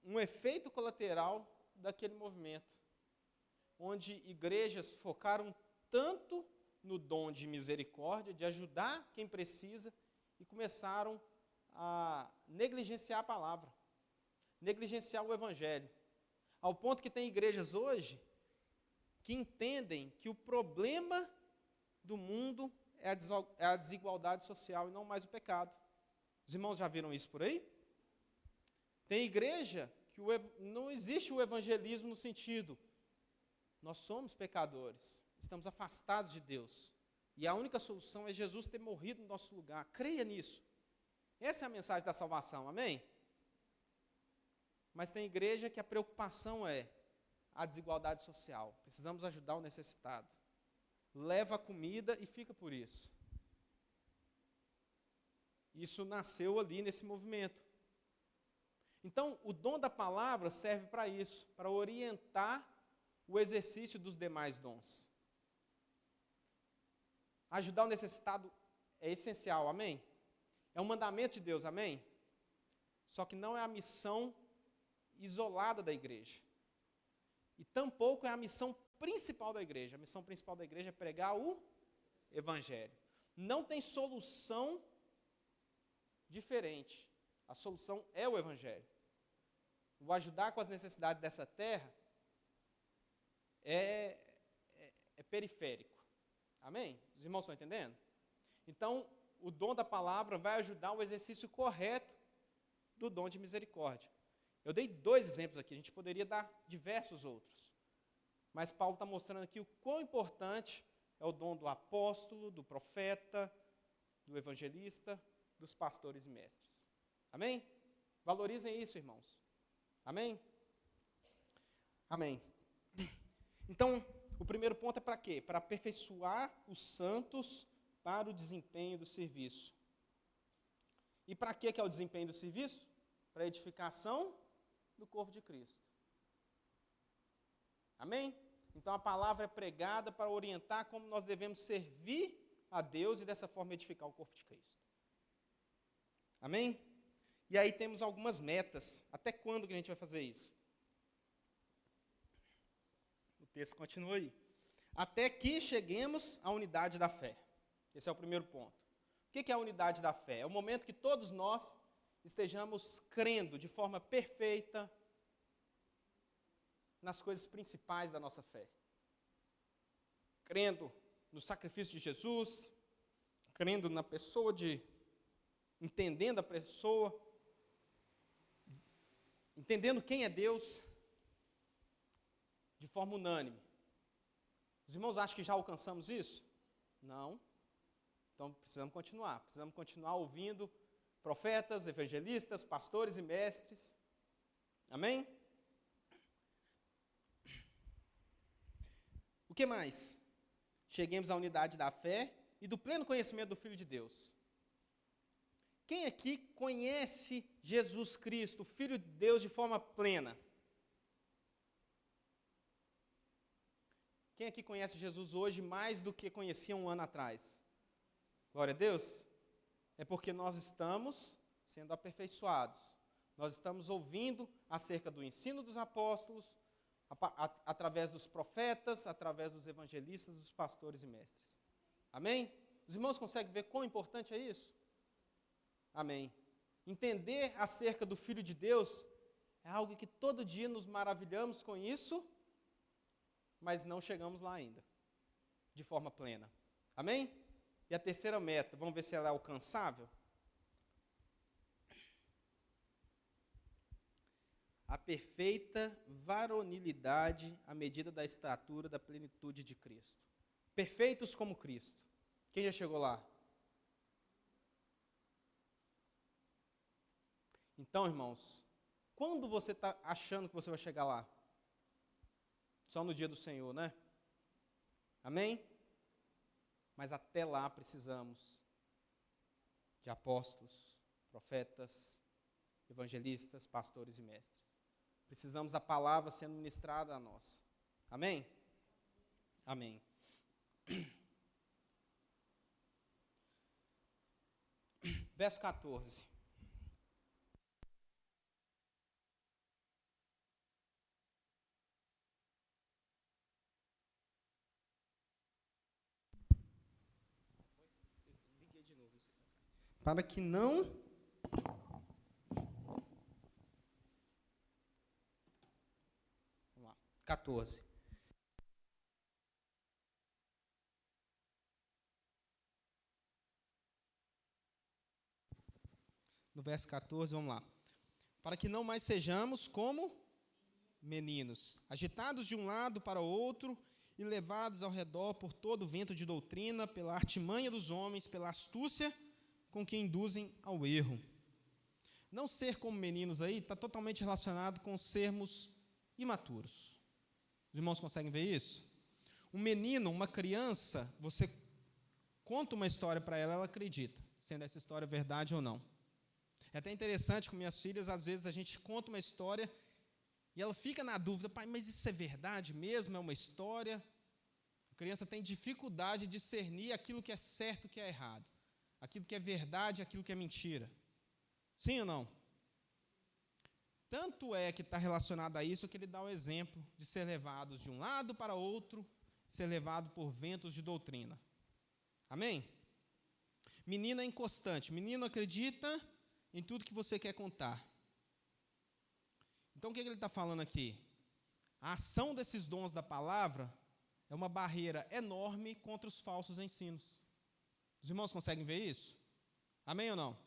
um efeito colateral daquele movimento, onde igrejas focaram tanto no dom de misericórdia, de ajudar quem precisa, e começaram a negligenciar a palavra, negligenciar o evangelho, ao ponto que tem igrejas hoje que entendem que o problema do mundo é a desigualdade social e não mais o pecado. Os irmãos já viram isso por aí? Tem igreja que não existe o evangelismo no sentido, nós somos pecadores, estamos afastados de Deus, e a única solução é Jesus ter morrido no nosso lugar. Creia nisso. Essa é a mensagem da salvação, amém? Mas tem igreja que a preocupação é a desigualdade social. Precisamos ajudar o necessitado. Leva a comida e fica por isso. Isso nasceu ali nesse movimento. Então, o dom da palavra serve para isso, para orientar o exercício dos demais dons. Ajudar o necessitado é essencial, amém? É um mandamento de Deus, amém? Só que não é a missão isolada da igreja. E tampouco é a missão principal da igreja. A missão principal da igreja é pregar o evangelho. Não tem solução diferente. A solução é o evangelho. O ajudar com as necessidades dessa terra é periférico. Amém? Os irmãos estão entendendo? Então, o dom da palavra vai ajudar o exercício correto do dom de misericórdia. Eu dei 2 exemplos aqui, a gente poderia dar diversos outros. Mas Paulo está mostrando aqui o quão importante é o dom do apóstolo, do profeta, do evangelista, dos pastores e mestres. Amém? Valorizem isso, irmãos. Amém? Amém. Então, o primeiro ponto é para quê? Para aperfeiçoar os santos para o desempenho do serviço. E para que é o desempenho do serviço? Para a edificação do corpo de Cristo. Amém? Então a palavra é pregada para orientar como nós devemos servir a Deus e dessa forma edificar o corpo de Cristo. Amém? E aí temos algumas metas. Até quando que a gente vai fazer isso? O texto continua aí. Até que cheguemos à unidade da fé. Esse é o primeiro ponto. O que é a unidade da fé? É o momento que todos nós estejamos crendo de forma perfeita nas coisas principais da nossa fé. Crendo no sacrifício de Jesus, crendo na pessoa entendendo a pessoa, entendendo quem é Deus, de forma unânime. Os irmãos acham que já alcançamos isso? Não. Então precisamos continuar ouvindo profetas, evangelistas, pastores e mestres. Amém? O que mais? Cheguemos à unidade da fé e do pleno conhecimento do Filho de Deus. Quem aqui conhece Jesus Cristo, o Filho de Deus, de forma plena? Quem aqui conhece Jesus hoje mais do que conhecia um ano atrás? Glória a Deus. É porque nós estamos sendo aperfeiçoados. Nós estamos ouvindo acerca do ensino dos apóstolos, através dos profetas, através dos evangelistas, dos pastores e mestres. Amém? Os irmãos conseguem ver quão importante é isso? Amém. Entender acerca do Filho de Deus é algo que todo dia nos maravilhamos com isso, mas não chegamos lá ainda, de forma plena. Amém? E a terceira meta, vamos ver se ela é alcançável? A perfeita varonilidade à medida da estatura da plenitude de Cristo. Perfeitos como Cristo. Quem já chegou lá? Então, irmãos, quando você está achando que você vai chegar lá? Só no dia do Senhor, né? Amém? Mas até lá precisamos de apóstolos, profetas, evangelistas, pastores e mestres. Precisamos da palavra sendo ministrada a nós. Amém? Amém. Verso 14. para que não... Vamos lá, 14. No verso 14, vamos lá. Para que não mais sejamos como meninos, agitados de um lado para o outro e levados ao redor por todo o vento de doutrina, pela artimanha dos homens, pela astúcia com que induzem ao erro. Não ser como meninos aí está totalmente relacionado com sermos imaturos. Os irmãos conseguem ver isso? Um menino, uma criança, você conta uma história para ela, ela acredita, sendo essa história verdade ou não. É até interessante com minhas filhas, às vezes a gente conta uma história e ela fica na dúvida, pai, mas isso é verdade mesmo? É uma história? A criança tem dificuldade de discernir aquilo que é certo e que é errado, aquilo que é verdade e aquilo que é mentira. Sim ou não? Tanto é que está relacionado a isso que ele dá o exemplo de ser levados de um lado para outro, ser levado por ventos de doutrina. Amém? Menino é inconstante, menino acredita em tudo que você quer contar. Então, o que ele está falando aqui? A ação desses dons da palavra é uma barreira enorme contra os falsos ensinos. Os irmãos conseguem ver isso? Amém ou não?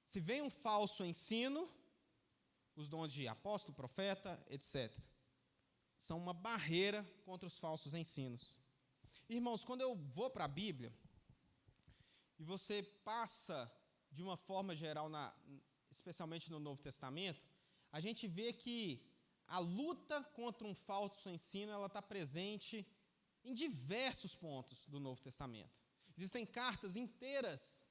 Se vem um falso ensino, os dons de apóstolo, profeta, etc., são uma barreira contra os falsos ensinos. Irmãos, quando eu vou para a Bíblia, e você passa de uma forma geral, especialmente no Novo Testamento, a gente vê que a luta contra um falso ensino ela está presente em diversos pontos do Novo Testamento. Existem cartas inteiras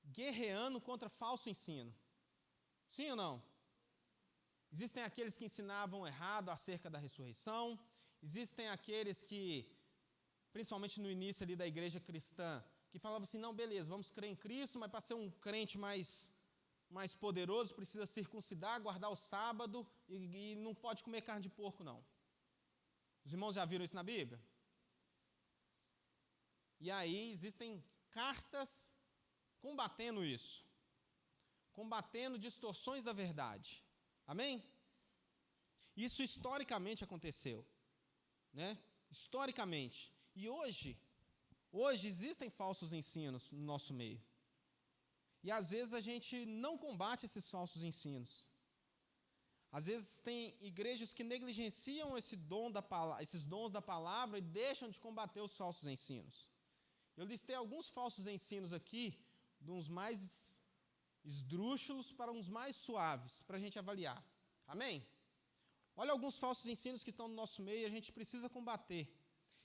guerreando contra falso ensino. Sim ou não? Existem aqueles que ensinavam errado acerca da ressurreição, existem aqueles que, principalmente no início ali da igreja cristã, que falavam assim, não, beleza, vamos crer em Cristo, mas para ser um crente mais poderoso, precisa circuncidar, guardar o sábado e não pode comer carne de porco, não. Os irmãos já viram isso na Bíblia? E aí existem cartas combatendo isso, combatendo distorções da verdade. Amém? Isso historicamente aconteceu, né? Historicamente. E hoje existem falsos ensinos no nosso meio. E às vezes a gente não combate esses falsos ensinos. Às vezes tem igrejas que negligenciam esses dons da palavra e deixam de combater os falsos ensinos. Eu listei alguns falsos ensinos aqui, de uns mais esdrúxulos para uns mais suaves, para a gente avaliar. Amém? Olha alguns falsos ensinos que estão no nosso meio e a gente precisa combater.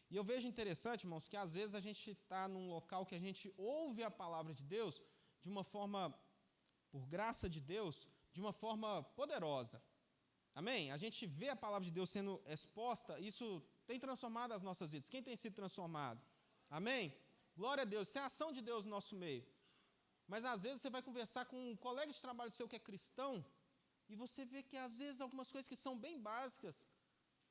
E eu vejo interessante, irmãos, que às vezes a gente está num local que a gente ouve a palavra de Deus de uma forma, por graça de Deus, de uma forma poderosa. Amém? A gente vê a palavra de Deus sendo exposta, isso tem transformado as nossas vidas. Quem tem sido transformado? Amém? Glória a Deus, isso é a ação de Deus no nosso meio. Mas às vezes você vai conversar com um colega de trabalho seu que é cristão, e você vê que às vezes algumas coisas que são bem básicas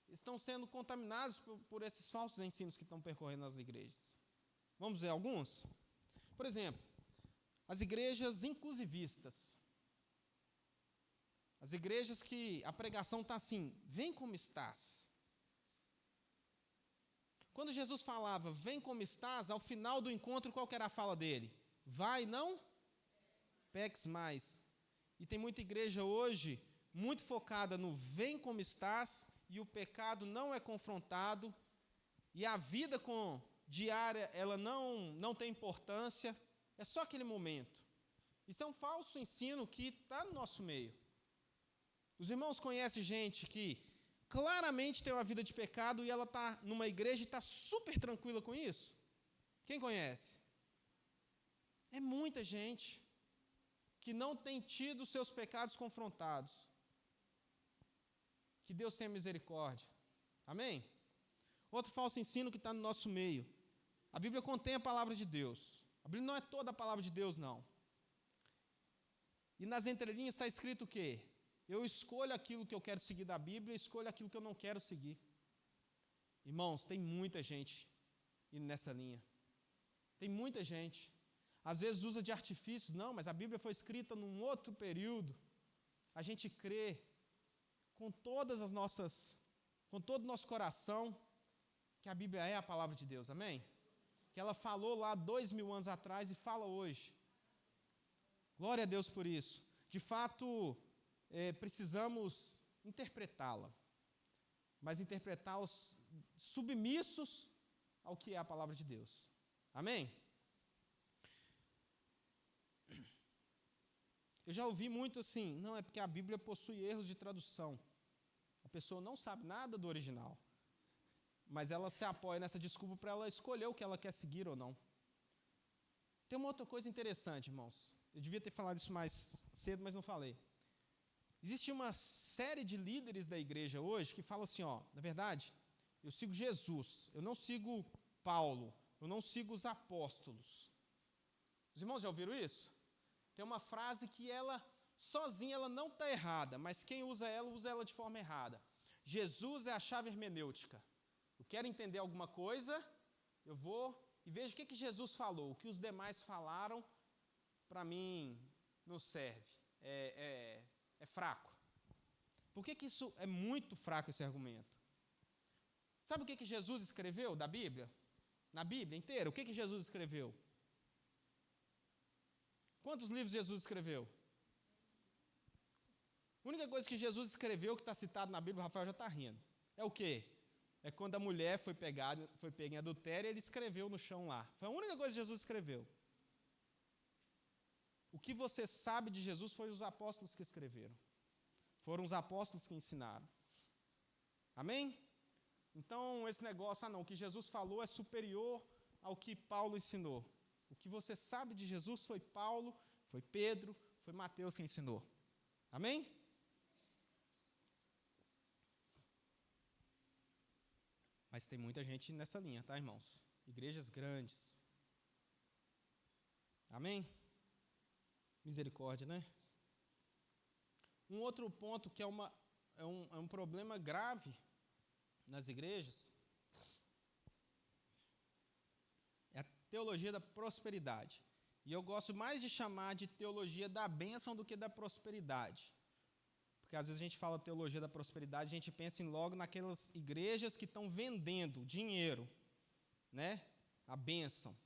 estão sendo contaminadas por esses falsos ensinos que estão percorrendo as igrejas. Vamos ver alguns? Por exemplo, as igrejas inclusivistas. As igrejas que a pregação está assim, vem como estás. Quando Jesus falava, vem como estás, ao final do encontro, qual que era a fala dele? Vai, não peques mais. E tem muita igreja hoje, muito focada no vem como estás, e o pecado não é confrontado, e a vida diária, ela não tem importância, é só aquele momento. Isso é um falso ensino que está no nosso meio. Os irmãos conhecem gente que claramente tem uma vida de pecado e ela está numa igreja e está super tranquila com isso? Quem conhece? É muita gente que não tem tido seus pecados confrontados. Que Deus tenha misericórdia. Amém? Outro falso ensino que está no nosso meio. A Bíblia contém a palavra de Deus. A Bíblia não é toda a palavra de Deus, não. E nas entrelinhas está escrito o quê? Eu escolho aquilo que eu quero seguir da Bíblia e escolho aquilo que eu não quero seguir. Irmãos, tem muita gente indo nessa linha. Tem muita gente. às vezes usa de artifícios, não, mas a Bíblia foi escrita num outro período. A gente crê com todo o nosso coração, que a Bíblia é a palavra de Deus, amém? Que ela falou lá 2000 anos atrás e fala hoje. Glória a Deus por isso. De fato, precisamos interpretá-la, mas interpretá-la submissos ao que é a palavra de Deus. Amém? Eu já ouvi muito assim, não, é porque a Bíblia possui erros de tradução. A pessoa não sabe nada do original, mas ela se apoia nessa desculpa para ela escolher o que ela quer seguir ou não. Tem uma outra coisa interessante, irmãos. Eu devia ter falado isso mais cedo, mas não falei. Existe uma série de líderes da igreja hoje que falam assim, na verdade, eu sigo Jesus, eu não sigo Paulo, eu não sigo os apóstolos. Os irmãos já ouviram isso? Tem uma frase que ela, sozinha, ela não está errada, mas quem usa ela de forma errada. Jesus é a chave hermenêutica. Eu quero entender alguma coisa, eu vou e vejo o que Jesus falou. O que os demais falaram, para mim, não serve. É fraco. Por que isso é muito fraco, esse argumento? Sabe o que Jesus escreveu da Bíblia? Na Bíblia inteira, o que Jesus escreveu? Quantos livros Jesus escreveu? A única coisa que Jesus escreveu, que está citado na Bíblia, o Rafael já está rindo, é o quê? É quando a mulher foi pega em adultério, ele escreveu no chão lá. Foi a única coisa que Jesus escreveu. O que você sabe de Jesus foi os apóstolos que escreveram. Foram os apóstolos que ensinaram. Amém? Então, esse negócio, não, o que Jesus falou é superior ao que Paulo ensinou. O que você sabe de Jesus foi Paulo, foi Pedro, foi Mateus que ensinou. Amém? Mas tem muita gente nessa linha, tá, irmãos? Igrejas grandes. Amém? Misericórdia, né? Um outro ponto que é um problema grave nas igrejas é a teologia da prosperidade. E eu gosto mais de chamar de teologia da bênção do que da prosperidade. Porque às vezes a gente fala teologia da prosperidade, a gente pensa logo naquelas igrejas que estão vendendo dinheiro, né? A bênção.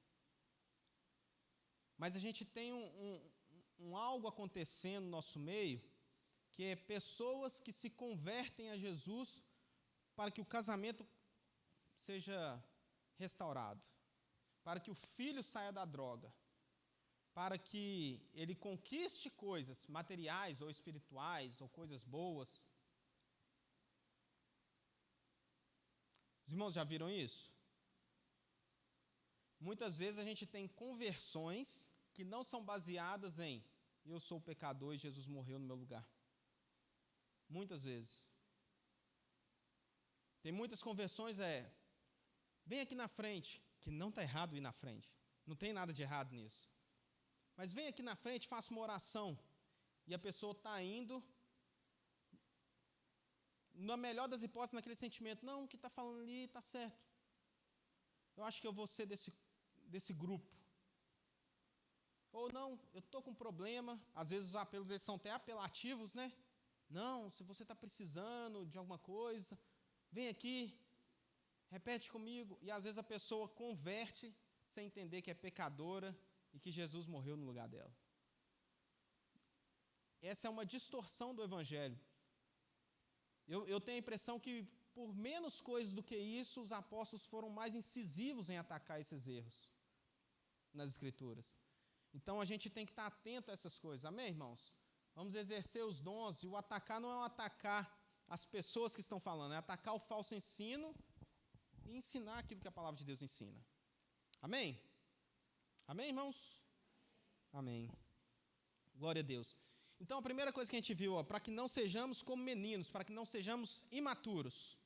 Mas a gente tem algo acontecendo no nosso meio, que é pessoas que se convertem a Jesus para que o casamento seja restaurado, para que o filho saia da droga, para que ele conquiste coisas materiais ou espirituais ou coisas boas. Os irmãos já viram isso? Muitas vezes a gente tem conversões que não são baseadas em eu sou pecador e Jesus morreu no meu lugar. Muitas vezes. Tem muitas conversões, vem aqui na frente, que não está errado ir na frente. Não tem nada de errado nisso. Mas vem aqui na frente, faça uma oração. E a pessoa está indo, na melhor das hipóteses, naquele sentimento, não, o que está falando ali está certo. Eu acho que eu vou ser desse grupo. Ou não, eu estou com um problema, às vezes os apelos eles são até apelativos, né? Não, se você está precisando de alguma coisa, vem aqui, repete comigo. E às vezes a pessoa converte sem entender que é pecadora e que Jesus morreu no lugar dela. Essa é uma distorção do Evangelho. Eu tenho a impressão que, por menos coisas do que isso, os apóstolos foram mais incisivos em atacar esses erros nas Escrituras. Então, a gente tem que estar atento a essas coisas. Amém, irmãos? Vamos exercer os dons. E o atacar não é um atacar as pessoas que estão falando, é atacar o falso ensino e ensinar aquilo que a palavra de Deus ensina. Amém? Amém, irmãos? Amém. Glória a Deus. Então, a primeira coisa que a gente viu, para que não sejamos como meninos, para que não sejamos imaturos.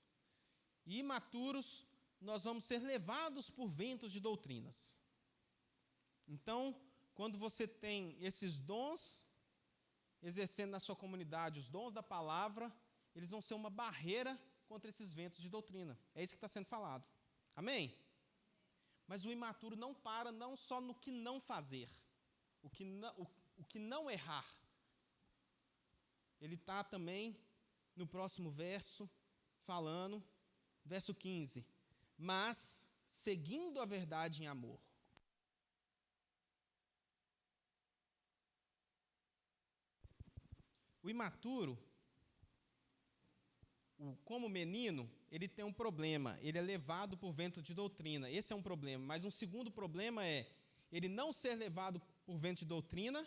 E imaturos, nós vamos ser levados por ventos de doutrinas. Então, quando você tem esses dons, exercendo na sua comunidade os dons da palavra, eles vão ser uma barreira contra esses ventos de doutrina. É isso que está sendo falado. Amém? Mas o imaturo não para não só no que não fazer, o que não errar. Ele está também no próximo verso, falando, verso 15, mas seguindo a verdade em amor. O imaturo, como menino, ele tem um problema, ele é levado por vento de doutrina, esse é um problema. Mas um segundo problema é ele não ser levado por vento de doutrina,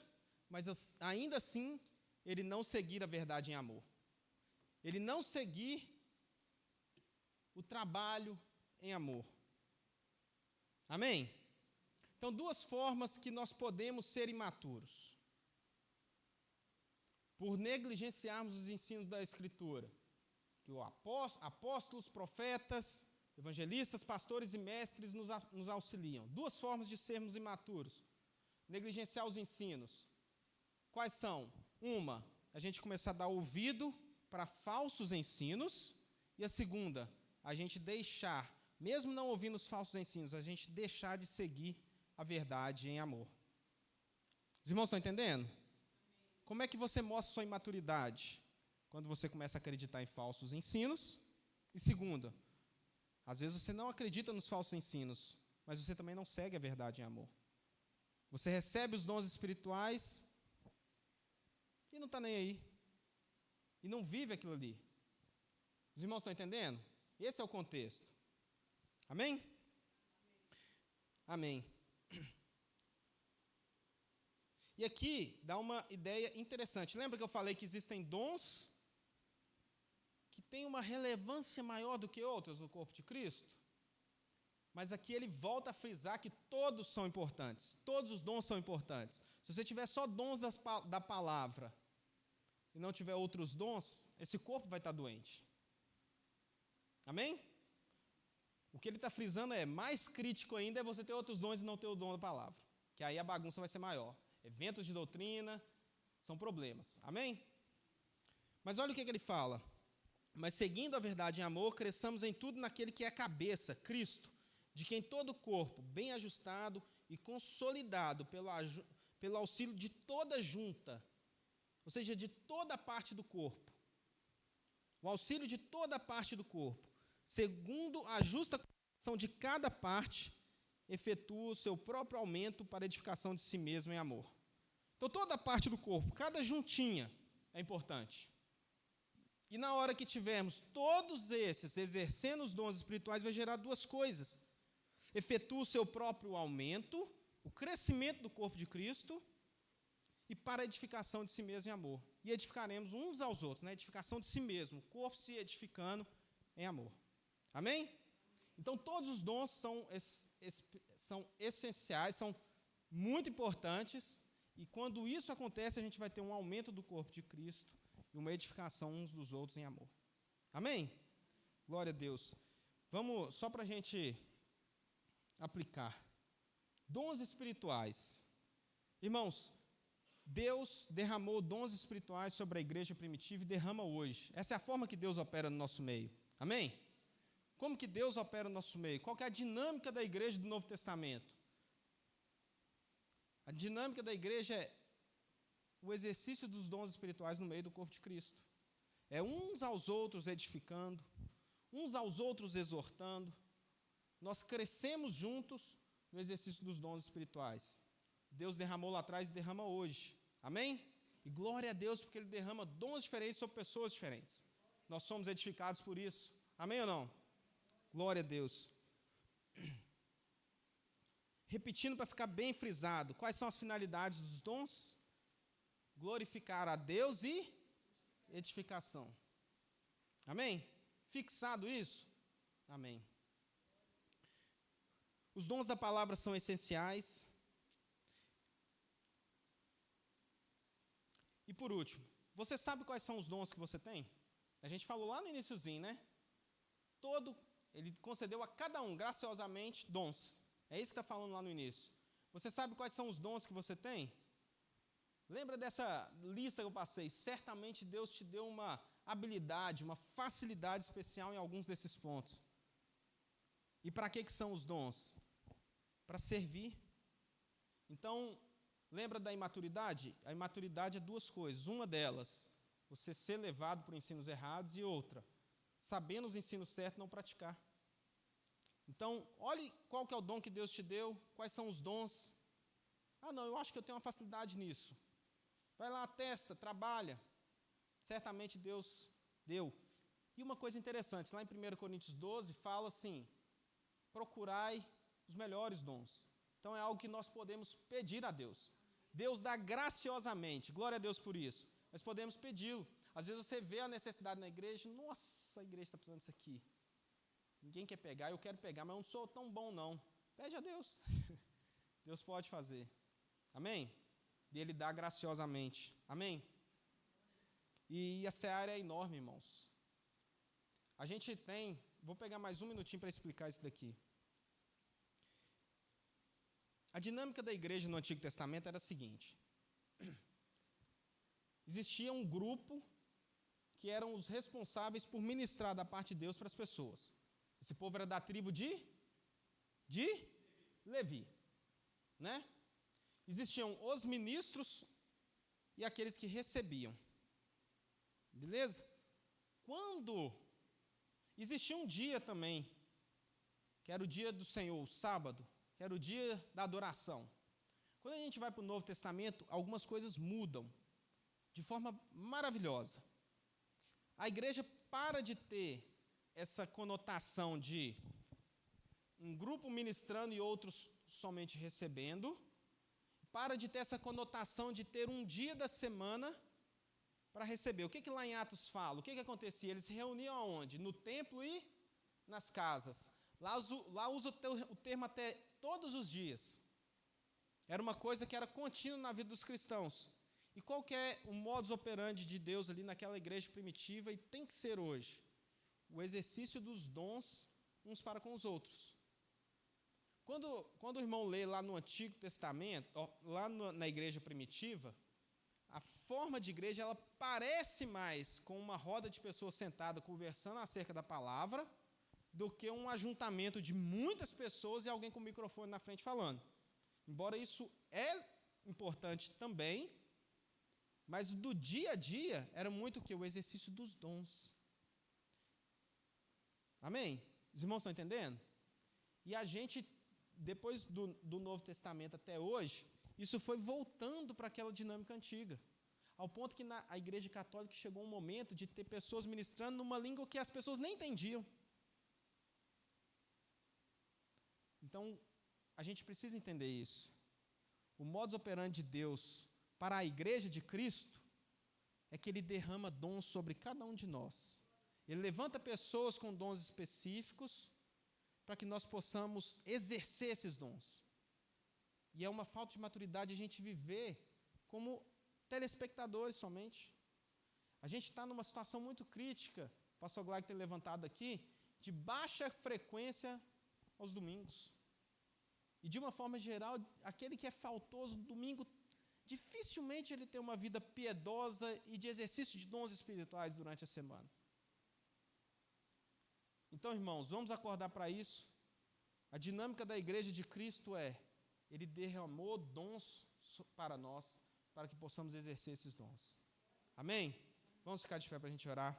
mas ainda assim ele não seguir a verdade em amor. Ele não seguir o trabalho em amor. Amém? Então, duas formas que nós podemos ser imaturos. Por negligenciarmos os ensinos da Escritura, que apóstolos, profetas, evangelistas, pastores e mestres nos auxiliam. Duas formas de sermos imaturos. Negligenciar os ensinos. Quais são? Uma, a gente começar a dar ouvido para falsos ensinos. E a segunda, a gente deixar, mesmo não ouvindo os falsos ensinos, a gente deixar de seguir a verdade em amor. Os irmãos estão entendendo? Como é que você mostra sua imaturidade? Quando você começa a acreditar em falsos ensinos. E segunda, às vezes você não acredita nos falsos ensinos, mas você também não segue a verdade em amor. Você recebe os dons espirituais e não está nem aí. E não vive aquilo ali. Os irmãos estão entendendo? Esse é o contexto. Amém? Amém. E aqui dá uma ideia interessante. Lembra que eu falei que existem dons que têm uma relevância maior do que outros no corpo de Cristo? Mas aqui ele volta a frisar que todos são importantes. Todos os dons são importantes. Se você tiver só dons da palavra e não tiver outros dons, esse corpo vai estar doente. Amém? O que ele está frisando é, mais crítico ainda é você ter outros dons e não ter o dom da palavra. Que aí a bagunça vai ser maior. Eventos de doutrina são problemas. Amém? Mas olha o que ele fala. Mas seguindo a verdade em amor, cresçamos em tudo naquele que é a cabeça, Cristo, de quem todo o corpo, bem ajustado e consolidado pelo auxílio de toda junta, ou seja, de toda parte do corpo, o auxílio de toda parte do corpo, segundo a justa cooperação de cada parte, efetua o seu próprio aumento para a edificação de si mesmo em amor. Então, toda parte do corpo, cada juntinha é importante. E na hora que tivermos todos esses exercendo os dons espirituais, vai gerar duas coisas. Efetua o seu próprio aumento, o crescimento do corpo de Cristo, e para a edificação de si mesmo em amor. E edificaremos uns aos outros, na edificação de si mesmo, o corpo se edificando em amor. Amém? Então, todos os dons são essenciais, são muito importantes, e quando isso acontece, a gente vai ter um aumento do corpo de Cristo e uma edificação uns dos outros em amor. Amém? Glória a Deus. Vamos, só para a gente aplicar. Dons espirituais. Irmãos, Deus derramou dons espirituais sobre a igreja primitiva e derrama hoje. Essa é a forma que Deus opera no nosso meio. Amém? Como que Deus opera no nosso meio? Qual que é a dinâmica da igreja do Novo Testamento? A dinâmica da igreja é o exercício dos dons espirituais no meio do corpo de Cristo. É uns aos outros edificando, uns aos outros exortando. Nós crescemos juntos no exercício dos dons espirituais. Deus derramou lá atrás e derrama hoje. Amém? E glória a Deus, porque Ele derrama dons diferentes sobre pessoas diferentes. Nós somos edificados por isso. Amém ou não? Glória a Deus. Repetindo para ficar bem frisado, quais são as finalidades dos dons? Glorificar a Deus e edificação. Amém? Fixado isso? Amém. Os dons da palavra são essenciais. E por último, você sabe quais são os dons que você tem? A gente falou lá no iniciozinho, né? Ele concedeu a cada um, graciosamente, dons. É isso que está falando lá no início. Você sabe quais são os dons que você tem? Lembra dessa lista que eu passei? Certamente Deus te deu uma habilidade, uma facilidade especial em alguns desses pontos. E para que são os dons? para servir. Então, lembra da imaturidade? A imaturidade é duas coisas. Uma delas, você ser levado por ensinos errados, e outra, sabendo os ensinos certos, não praticar. Então, olhe qual que é o dom que Deus te deu, quais são os dons. Ah, não, eu acho que eu tenho uma facilidade nisso. Vai lá, testa, trabalha. Certamente Deus deu. E uma coisa interessante, lá em 1 Coríntios 12, fala assim, procurai os melhores dons. Então, é algo que nós podemos pedir a Deus. Deus dá graciosamente, glória a Deus por isso. Mas podemos pedi-lo. Às vezes você vê a necessidade na igreja, nossa, a igreja está precisando disso aqui. Ninguém quer pegar, eu quero pegar, mas eu não sou tão bom não. Pede a Deus. Deus pode fazer. Amém? E Ele dá graciosamente. Amém? E a seara é enorme, irmãos. A gente tem, vou pegar mais um minutinho para explicar isso daqui. A dinâmica da igreja no Antigo Testamento era a seguinte. Existia um grupo que eram os responsáveis por ministrar da parte de Deus para as pessoas. Esse povo era da tribo de Levi, né? Existiam os ministros e aqueles que recebiam. Beleza? Quando existia um dia também, que era o dia do Senhor, o sábado, que era o dia da adoração. Quando a gente vai para o Novo Testamento, algumas coisas mudam de forma maravilhosa. A igreja para de ter essa conotação de um grupo ministrando e outros somente recebendo, para de ter essa conotação de ter um dia da semana para receber. O que lá em Atos fala? O que acontecia? Eles se reuniam aonde? No templo e nas casas. Lá usa o termo até todos os dias. Era uma coisa que era contínua na vida dos cristãos. E qual que é o modus operandi de Deus ali naquela igreja primitiva, e tem que ser hoje? O exercício dos dons uns para com os outros. Quando o irmão lê lá no Antigo Testamento, lá na igreja primitiva, a forma de igreja, ela parece mais com uma roda de pessoas sentadas conversando acerca da palavra, do que um ajuntamento de muitas pessoas e alguém com o microfone na frente falando. Embora isso é importante também, mas do dia a dia era muito o quê? O exercício dos dons. Amém? Os irmãos estão entendendo? E a gente, depois do Novo Testamento até hoje, isso foi voltando para aquela dinâmica antiga. Ao ponto que a Igreja Católica chegou um momento de ter pessoas ministrando numa língua que as pessoas nem entendiam. Então, a gente precisa entender isso. O modus operandi de Deus para a Igreja de Cristo é que Ele derrama dons sobre cada um de nós. Ele levanta pessoas com dons específicos para que nós possamos exercer esses dons. E é uma falta de maturidade a gente viver como telespectadores somente. A gente está numa situação muito crítica, o pastor Glag tem levantado aqui, de baixa frequência aos domingos. E de uma forma geral, aquele que é faltoso no domingo, dificilmente ele tem uma vida piedosa e de exercício de dons espirituais durante a semana. Então, irmãos, vamos acordar para isso. A dinâmica da igreja de Cristo é, Ele derramou dons para nós, para que possamos exercer esses dons. Amém? Vamos ficar de pé para a gente orar.